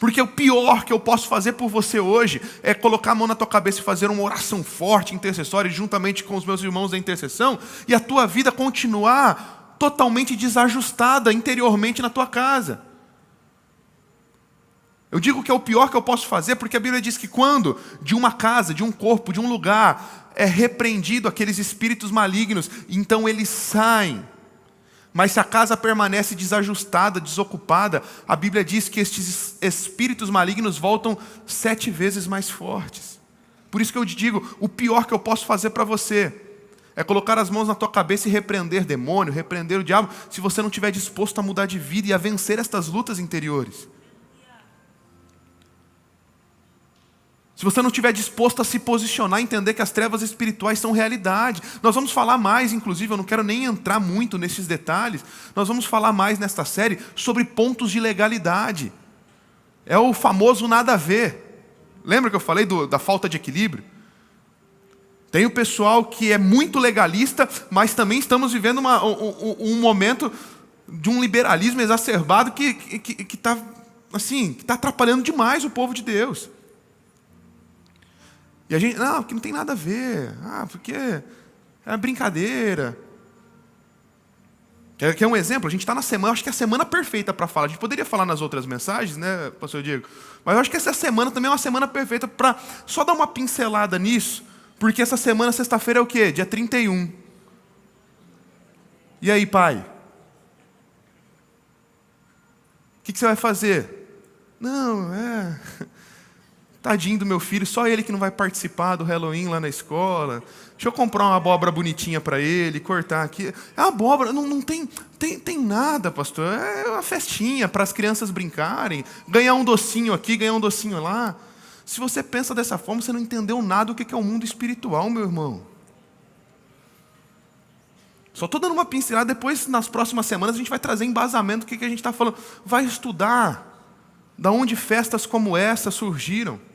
Porque o pior que eu posso fazer por você hoje é colocar a mão na tua cabeça e fazer uma oração forte, intercessória, juntamente com os meus irmãos da intercessão, e a tua vida continuar totalmente desajustada interiormente na tua casa. Eu digo que é o pior que eu posso fazer, porque a Bíblia diz que quando de uma casa, de um corpo, de um lugar, é repreendido aqueles espíritos malignos, então eles saem. Mas se a casa permanece desajustada, desocupada, a Bíblia diz que estes espíritos malignos voltam 7 vezes mais fortes. Por isso que eu te digo, o pior que eu posso fazer para você é colocar as mãos na tua cabeça e repreender demônio, repreender o diabo, se você não estiver disposto a mudar de vida e a vencer estas lutas interiores. Se você não estiver disposto a se posicionar, entender que as trevas espirituais são realidade. Nós vamos falar mais, inclusive, eu não quero nem entrar muito nesses detalhes, nós vamos falar mais nesta série sobre pontos de legalidade. É o famoso nada a ver. Lembra que eu falei da falta de equilíbrio? Tem o pessoal que é muito legalista, mas também estamos vivendo um momento de um liberalismo exacerbado que está atrapalhando demais o povo de Deus. E a gente, não, porque não tem nada a ver. Porque é brincadeira. Quer um exemplo? A gente está na semana, acho que é a semana perfeita para falar. A gente poderia falar nas outras mensagens, né, pastor Diego? Mas eu acho que essa semana também é uma semana perfeita para só dar uma pincelada nisso, porque essa semana, sexta-feira, é o quê? Dia 31. E aí, pai? O que você vai fazer? Não, Tadinho do meu filho, só ele que não vai participar do Halloween lá na escola. Deixa eu comprar uma abóbora bonitinha para ele, cortar aqui. A abóbora não tem nada, pastor. É uma festinha para as crianças brincarem. Ganhar um docinho aqui, ganhar um docinho lá. Se você pensa dessa forma, você não entendeu nada do que é o mundo espiritual, meu irmão. Só estou dando uma pincelada, depois, nas próximas semanas, a gente vai trazer embasamento do que a gente está falando. Vai estudar da onde festas como essa surgiram.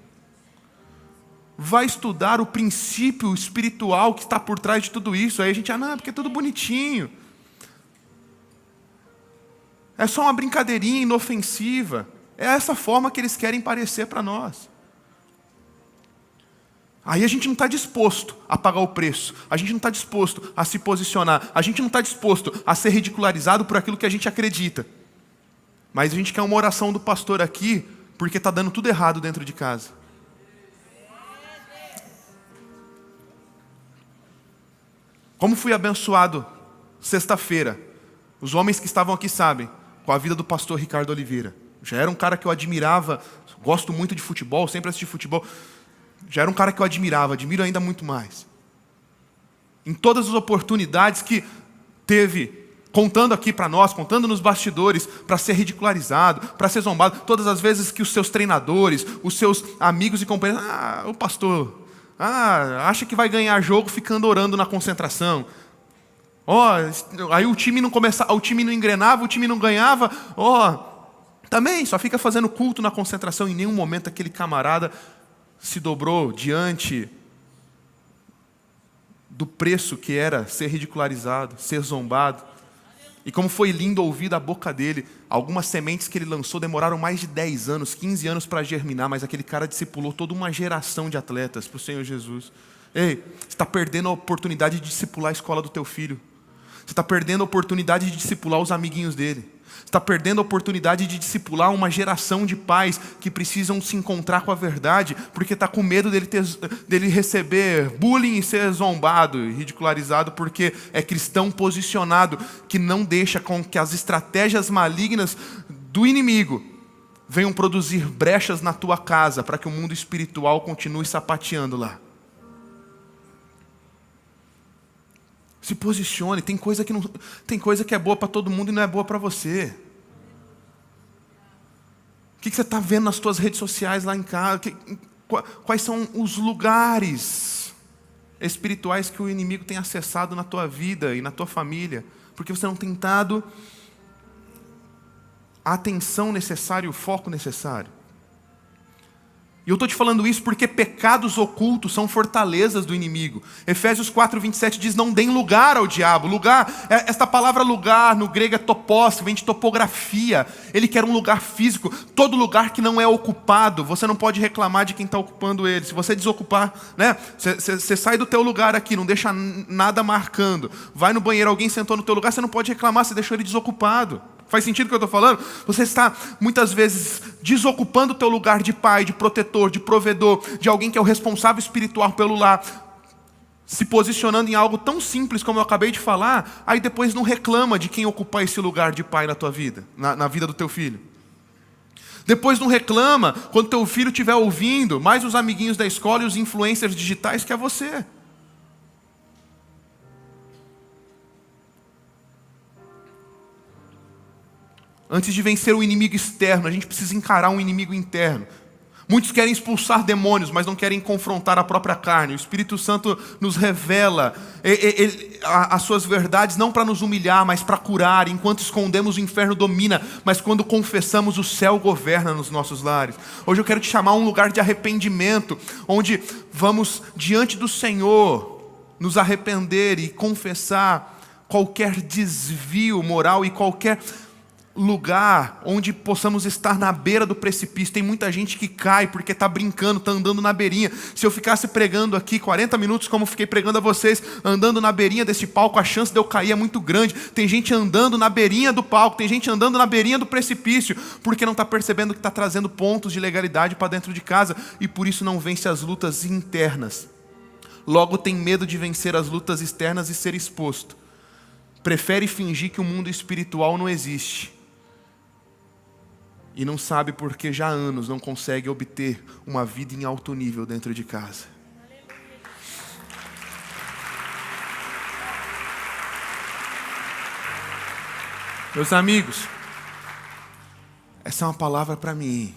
Vai estudar o princípio espiritual que está por trás de tudo isso. Aí a gente, não, porque é tudo bonitinho. É só uma brincadeirinha inofensiva. É essa forma que eles querem parecer para nós. Aí a gente não está disposto a pagar o preço. A gente não está disposto a se posicionar. A gente não está disposto a ser ridicularizado por aquilo que a gente acredita. Mas a gente quer uma oração do pastor aqui, porque está dando tudo errado dentro de casa. Como fui abençoado sexta-feira, os homens que estavam aqui sabem, com a vida do pastor Ricardo Oliveira. Já era um cara que eu admirava, gosto muito de futebol, sempre assisti futebol. Já era um cara que eu admiro ainda muito mais. Em todas as oportunidades que teve, contando aqui para nós, contando nos bastidores, para ser ridicularizado, para ser zombado, todas as vezes que os seus treinadores, os seus amigos e companheiros, o pastor, acha que vai ganhar jogo ficando orando na concentração. Aí o time não engrenava, o time não ganhava, também só fica fazendo culto na concentração. Em nenhum momento aquele camarada se dobrou diante do preço que era ser ridicularizado, ser zombado. E como foi lindo ouvir da boca dele, algumas sementes que ele lançou demoraram mais de 10 anos, 15 anos para germinar, mas aquele cara discipulou toda uma geração de atletas para o Senhor Jesus. Ei, você está perdendo a oportunidade de discipular a escola do teu filho. Você está perdendo a oportunidade de discipular os amiguinhos dele. Você está perdendo a oportunidade de discipular uma geração de pais que precisam se encontrar com a verdade, porque está com medo dele receber bullying e ser zombado e ridicularizado, porque é cristão posicionado, que não deixa com que as estratégias malignas do inimigo venham produzir brechas na tua casa, para que o mundo espiritual continue sapateando lá. Se posicione. Tem coisa que é boa para todo mundo e não é boa para você. O que você está vendo nas tuas redes sociais lá em casa? Quais são os lugares espirituais que o inimigo tem acessado na tua vida e na tua família? Porque você não tem dado a atenção necessária, o foco necessário. E eu estou te falando isso porque pecados ocultos são fortalezas do inimigo. Efésios 4:27 diz, não deem lugar ao diabo. Esta palavra lugar no grego é topos, vem de topografia. Ele quer um lugar físico. Todo lugar que não é ocupado, você não pode reclamar de quem está ocupando ele. Se você desocupar, você sai do teu lugar aqui, não deixa nada marcando. Vai no banheiro, alguém sentou no teu lugar, você não pode reclamar, você deixou ele desocupado. Faz sentido o que eu estou falando? Você está, muitas vezes, desocupando o teu lugar de pai, de protetor, de provedor, de alguém que é o responsável espiritual pelo lar, se posicionando em algo tão simples como eu acabei de falar, aí depois não reclama de quem ocupar esse lugar de pai na tua vida, na vida do teu filho. Depois não reclama quando teu filho estiver ouvindo mais os amiguinhos da escola e os influencers digitais que é você. Antes de vencer o inimigo externo, a gente precisa encarar um inimigo interno. Muitos querem expulsar demônios, mas não querem confrontar a própria carne. O Espírito Santo nos revela as suas verdades, não para nos humilhar, mas para curar. Enquanto escondemos, o inferno domina, mas quando confessamos, o céu governa nos nossos lares. Hoje eu quero te chamar a um lugar de arrependimento, onde vamos diante do Senhor nos arrepender e confessar qualquer desvio moral e qualquer lugar onde possamos estar na beira do precipício. Tem muita gente que cai porque está brincando, está andando na beirinha. Se eu ficasse pregando aqui 40 minutos como fiquei pregando a vocês, andando na beirinha desse palco, a chance de eu cair é muito grande. Tem gente andando na beirinha do palco, tem gente andando na beirinha do precipício, porque não está percebendo que está trazendo pontos de legalidade para dentro de casa, e por isso não vence as lutas internas. Logo tem medo de vencer as lutas externas e ser exposto. Prefere fingir que o mundo espiritual não existe. e não sabe porque já há anos não consegue obter uma vida em alto nível dentro de casa. Meus amigos, essa é uma palavra para mim.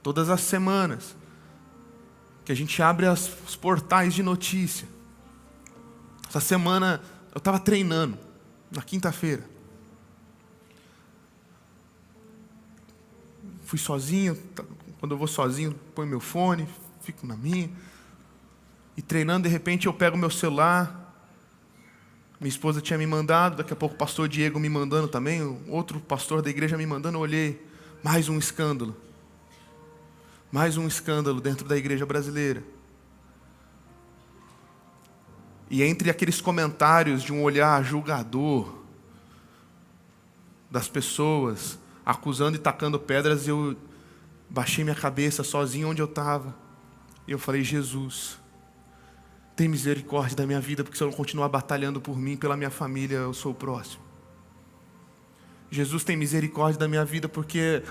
Todas as semanas que a gente abre os portais de notícia. Essa semana eu estava treinando, na quinta-feira. Fui sozinho, quando eu vou sozinho, ponho meu fone, fico na minha. E treinando, de repente eu pego meu celular. Minha esposa tinha me mandado, daqui a pouco o pastor Diego me mandando também, outro pastor da igreja me mandando, eu olhei, mais um escândalo. Mais um escândalo dentro da igreja brasileira. E entre aqueles comentários de um olhar julgador das pessoas, acusando e tacando pedras, eu baixei minha cabeça sozinho onde eu estava. E eu falei, Jesus, tem misericórdia da minha vida, porque se eu não continuar batalhando por mim, pela minha família, eu sou o próximo. Jesus, tem misericórdia da minha vida, porque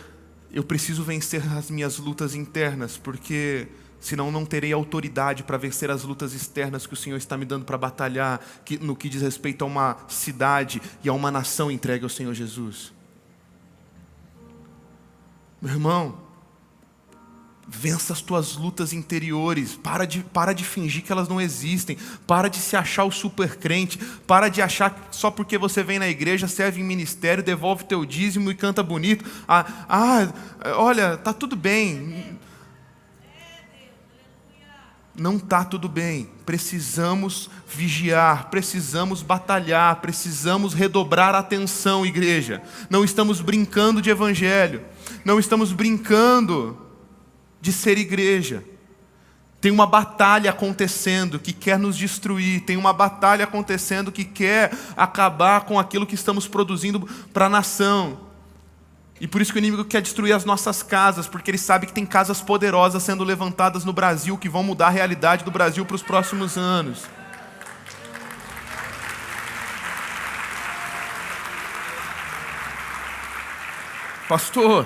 eu preciso vencer as minhas lutas internas, porque senão não terei autoridade para vencer as lutas externas que o Senhor está me dando para batalhar, no que diz respeito a uma cidade e a uma nação entregue ao Senhor Jesus. Meu irmão, vença as tuas lutas interiores. Para de fingir que elas não existem. Para de se achar o super crente. Para de achar que só porque você vem na igreja, serve em ministério, devolve teu dízimo e canta bonito. Olha, tá tudo bem. Não está tudo bem. Precisamos vigiar, precisamos batalhar, precisamos redobrar a atenção, igreja. Não estamos brincando de evangelho. Não estamos brincando de ser igreja. Tem uma batalha acontecendo que quer nos destruir. Tem uma batalha acontecendo que quer acabar com aquilo que estamos produzindo para a nação. E por isso que o inimigo quer destruir as nossas casas, porque ele sabe que tem casas poderosas sendo levantadas no Brasil, que vão mudar a realidade do Brasil para os próximos anos. Pastor,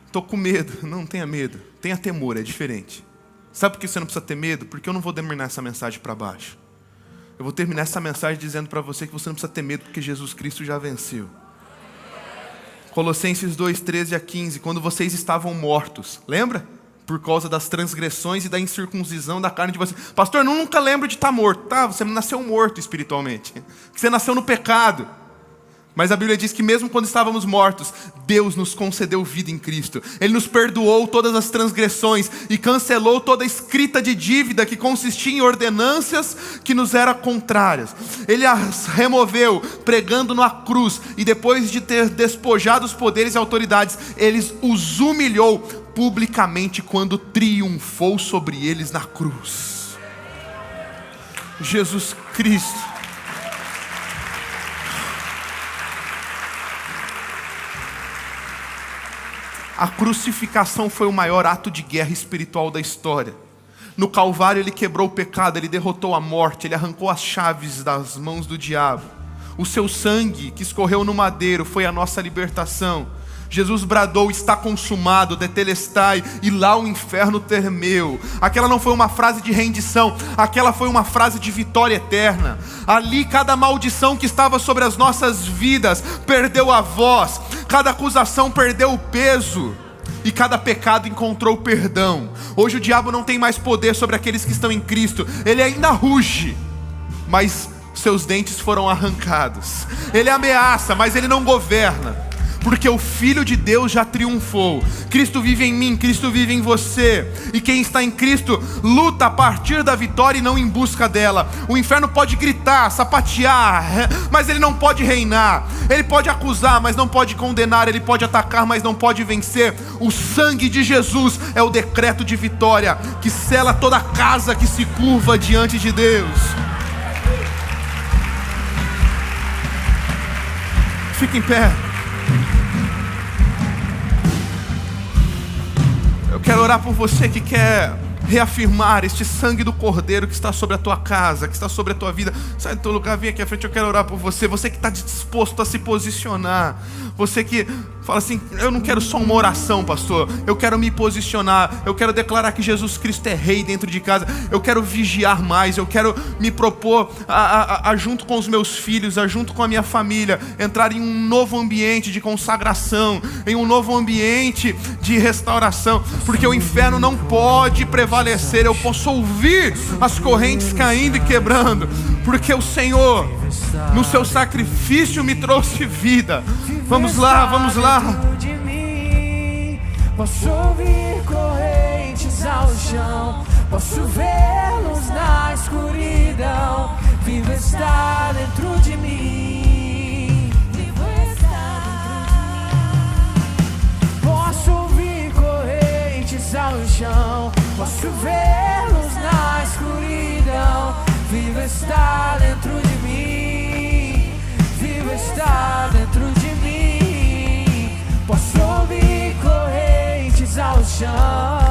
estou com medo. Não tenha medo, tenha temor, é diferente. Sabe por que você não precisa ter medo? Porque eu não vou terminar essa mensagem para baixo. Eu vou terminar essa mensagem dizendo para você que você não precisa ter medo, porque Jesus Cristo já venceu. Colossenses 2, 13 a 15, quando vocês estavam mortos, lembra? Por causa das transgressões e da incircuncisão da carne de vocês. Pastor, eu nunca lembro de estar morto. Tá, você nasceu morto espiritualmente. Você nasceu no pecado. Mas a Bíblia diz que mesmo quando estávamos mortos, Deus nos concedeu vida em Cristo. Ele nos perdoou todas as transgressões e cancelou toda a escrita de dívida que consistia em ordenanças que nos eram contrárias. Ele as removeu pregando na cruz, e depois de ter despojado os poderes e autoridades, Ele os humilhou publicamente quando triunfou sobre eles na cruz. Jesus Cristo. A crucificação foi o maior ato de guerra espiritual da história. No Calvário ele quebrou o pecado, ele derrotou a morte, ele arrancou as chaves das mãos do diabo. O seu sangue que escorreu no madeiro foi a nossa libertação. Jesus bradou, está consumado, tetelestai, e lá o inferno tremeu. Aquela não foi uma frase de rendição, aquela foi uma frase de vitória eterna. Ali cada maldição que estava sobre as nossas vidas perdeu a voz, cada acusação perdeu o peso, e cada pecado encontrou perdão. Hoje o diabo não tem mais poder sobre aqueles que estão em Cristo. Ele ainda ruge, mas seus dentes foram arrancados. Ele ameaça, mas ele não governa, porque o Filho de Deus já triunfou. Cristo vive em mim, Cristo vive em você. E quem está em Cristo luta a partir da vitória e não em busca dela. O inferno pode gritar, sapatear, mas ele não pode reinar. Ele pode acusar, mas não pode condenar. Ele pode atacar, mas não pode vencer. O sangue de Jesus é o decreto de vitória que sela toda casa que se curva diante de Deus. Fique em pé. Eu quero orar por você que quer reafirmar este sangue do Cordeiro que está sobre a tua casa, que está sobre a tua vida. Sai do teu lugar, vem aqui à frente, eu quero orar por você. Você que está disposto a se posicionar. Você que fala assim: eu não quero só uma oração, pastor. Eu quero me posicionar. Eu quero declarar que Jesus Cristo é Rei dentro de casa. Eu quero vigiar mais. Eu quero me propor a junto com os meus filhos, junto com a minha família, entrar em um novo ambiente de consagração, em um novo ambiente de restauração. Porque o inferno não pode prevalecer. Eu posso ouvir as correntes caindo e quebrando, porque o Senhor, no seu sacrifício, me trouxe vida. Vamos lá, vamos lá. Posso ouvir correntes ao chão, posso vê-los na escuridão. Vivo está dentro de mim. Vivo está. Posso ouvir correntes ao chão, posso vê-los na escuridão. Vivo está dentro de mim. Vivo está dentro de mim. Posso ouvir correntes ao chão.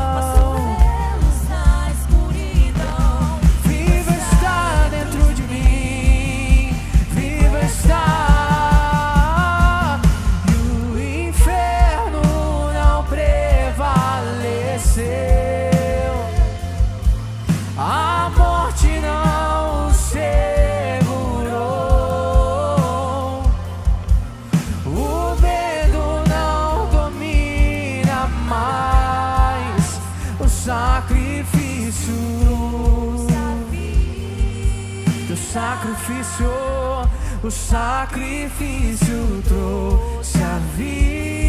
O sacrifício trouxe a vida.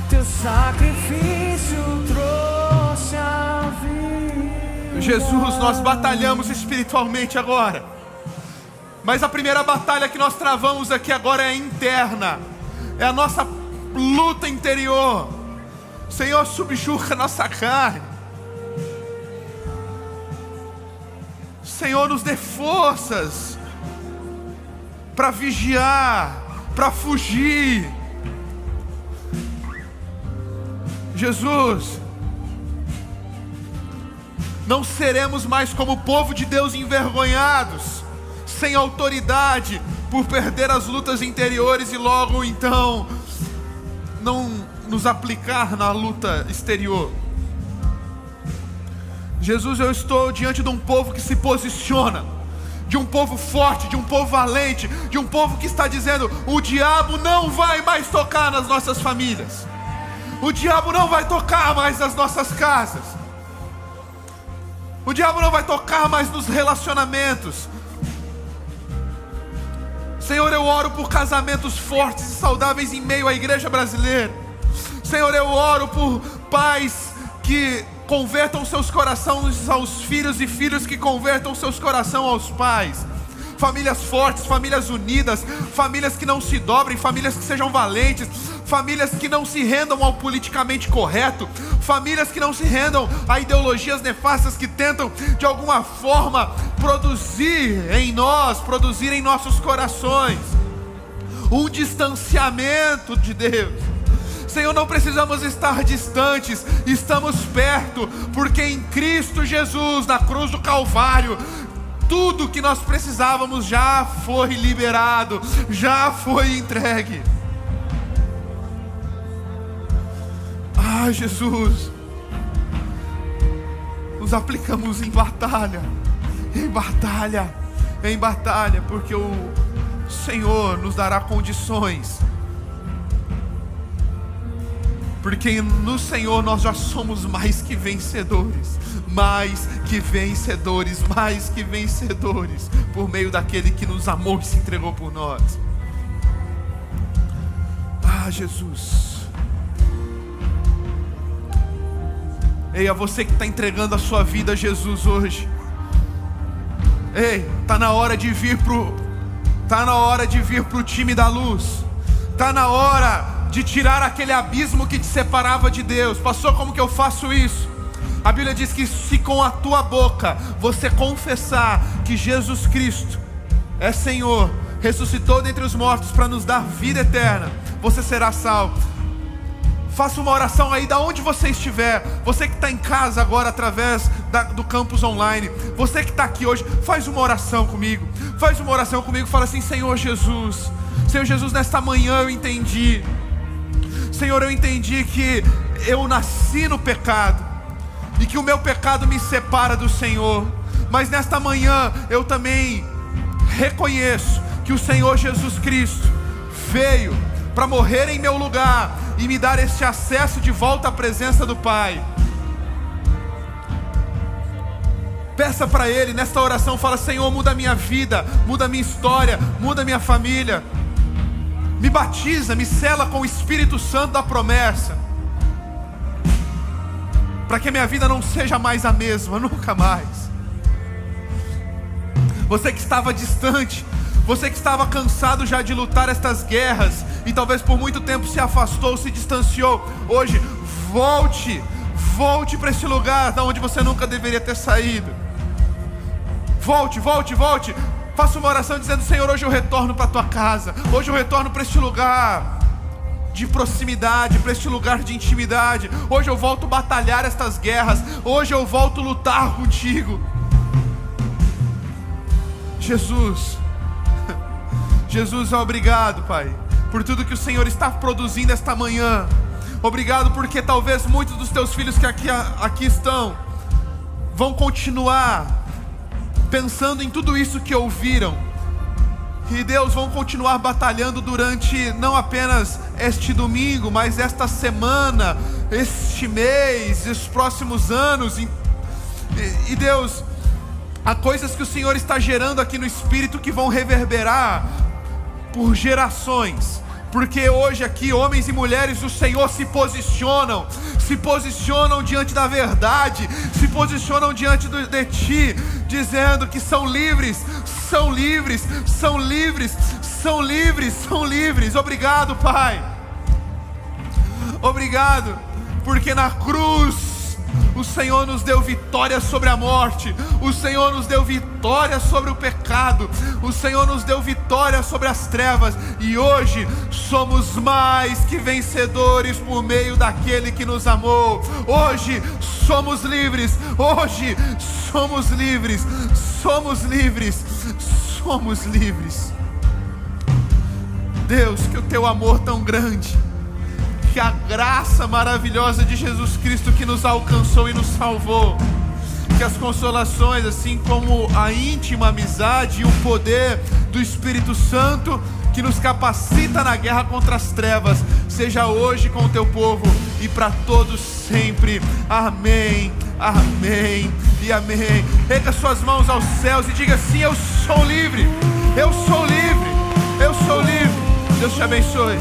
Teu sacrifício trouxe a vida. Jesus, nós batalhamos espiritualmente agora, mas a primeira batalha que nós travamos aqui agora é interna. É a nossa luta interior. Senhor, subjuga a nossa carne. Senhor, nos dê forças para vigiar, para fugir. Jesus, não seremos mais como o povo de Deus envergonhados, sem autoridade, por perder as lutas interiores e logo então não nos aplicar na luta exterior. Jesus, eu estou diante de um povo que se posiciona, de um povo forte, de um povo valente, de um povo que está dizendo: o diabo não vai mais tocar nas nossas famílias, o diabo não vai tocar mais nas nossas casas, o diabo não vai tocar mais nos relacionamentos. Senhor, eu oro por casamentos fortes e saudáveis em meio à igreja brasileira. Senhor, eu oro por pais que convertam seus corações aos filhos e filhos que convertam seus corações aos pais. Famílias fortes, famílias unidas, famílias que não se dobrem, famílias que sejam valentes, famílias que não se rendam ao politicamente correto, famílias que não se rendam a ideologias nefastas que tentam de alguma forma produzir em nós, produzir em nossos corações um distanciamento de Deus. Senhor, não precisamos estar distantes, estamos perto, porque em Cristo Jesus, na cruz do Calvário, tudo que nós precisávamos já foi liberado, já foi entregue. Ah, Jesus, nos aplicamos em batalha, em batalha, em batalha, porque o Senhor nos dará condições. Porque no Senhor nós já somos mais que vencedores, mais que vencedores, mais que vencedores, por meio daquele que nos amou e se entregou por nós. Ah, Jesus. Ei, a você que está entregando a sua vida a Jesus hoje. Ei, está na hora de vir pro time da luz. Está na hora de tirar aquele abismo que te separava de Deus. Pastor, como que eu faço isso? A Bíblia diz que se com a tua boca você confessar que Jesus Cristo é Senhor, ressuscitou dentre os mortos para nos dar vida eterna, você será salvo. Faça uma oração aí da onde você estiver. Você que está em casa agora através do campus online, você que está aqui hoje, faz uma oração comigo. Faz uma oração comigo, fala assim: Senhor Jesus, nesta manhã eu entendi. Senhor, eu entendi que eu nasci no pecado e que o meu pecado me separa do Senhor. Mas nesta manhã eu também reconheço que o Senhor Jesus Cristo veio para morrer em meu lugar e me dar este acesso de volta à presença do Pai. Peça para Ele nesta oração, fala: Senhor, muda a minha vida, muda a minha história, muda a minha família. Me batiza, me sela com o Espírito Santo da promessa, para que a minha vida não seja mais a mesma, nunca mais. Você que estava distante, você que estava cansado já de lutar estas guerras e talvez por muito tempo se afastou, se distanciou, hoje volte para esse lugar da onde você nunca deveria ter saído. Volte. Faça uma oração dizendo: Senhor, hoje eu retorno para a tua casa, hoje eu retorno para este lugar de proximidade, para este lugar de intimidade. Hoje eu volto a batalhar estas guerras, hoje eu volto a lutar contigo. Jesus, obrigado, Pai, por tudo que o Senhor está produzindo esta manhã. Obrigado porque talvez muitos dos teus filhos que aqui estão vão continuar pensando em tudo isso que ouviram. E Deus, vão continuar batalhando durante não apenas este domingo, mas esta semana, este mês, os próximos anos. E Deus, há coisas que o Senhor está gerando aqui no Espírito que vão reverberar por gerações. Porque hoje aqui, homens e mulheres do Senhor se posicionam diante da verdade, se posicionam diante de Ti, dizendo que são livres. Obrigado, Pai. Obrigado, porque na cruz o Senhor nos deu vitória sobre a morte, o Senhor nos deu vitória sobre o pecado, o Senhor nos deu vitória sobre as trevas, e hoje somos mais que vencedores por meio daquele que nos amou. Hoje somos livres. Deus, que o teu amor tão grande, que a graça maravilhosa de Jesus Cristo que nos alcançou e nos salvou, que as consolações, assim como a íntima amizade e o poder do Espírito Santo que nos capacita na guerra contra as trevas, seja hoje com o teu povo e para todos sempre. Amém, amém e amém. Erga suas mãos aos céus e diga assim: eu sou livre, eu sou livre, eu sou livre. Deus te abençoe.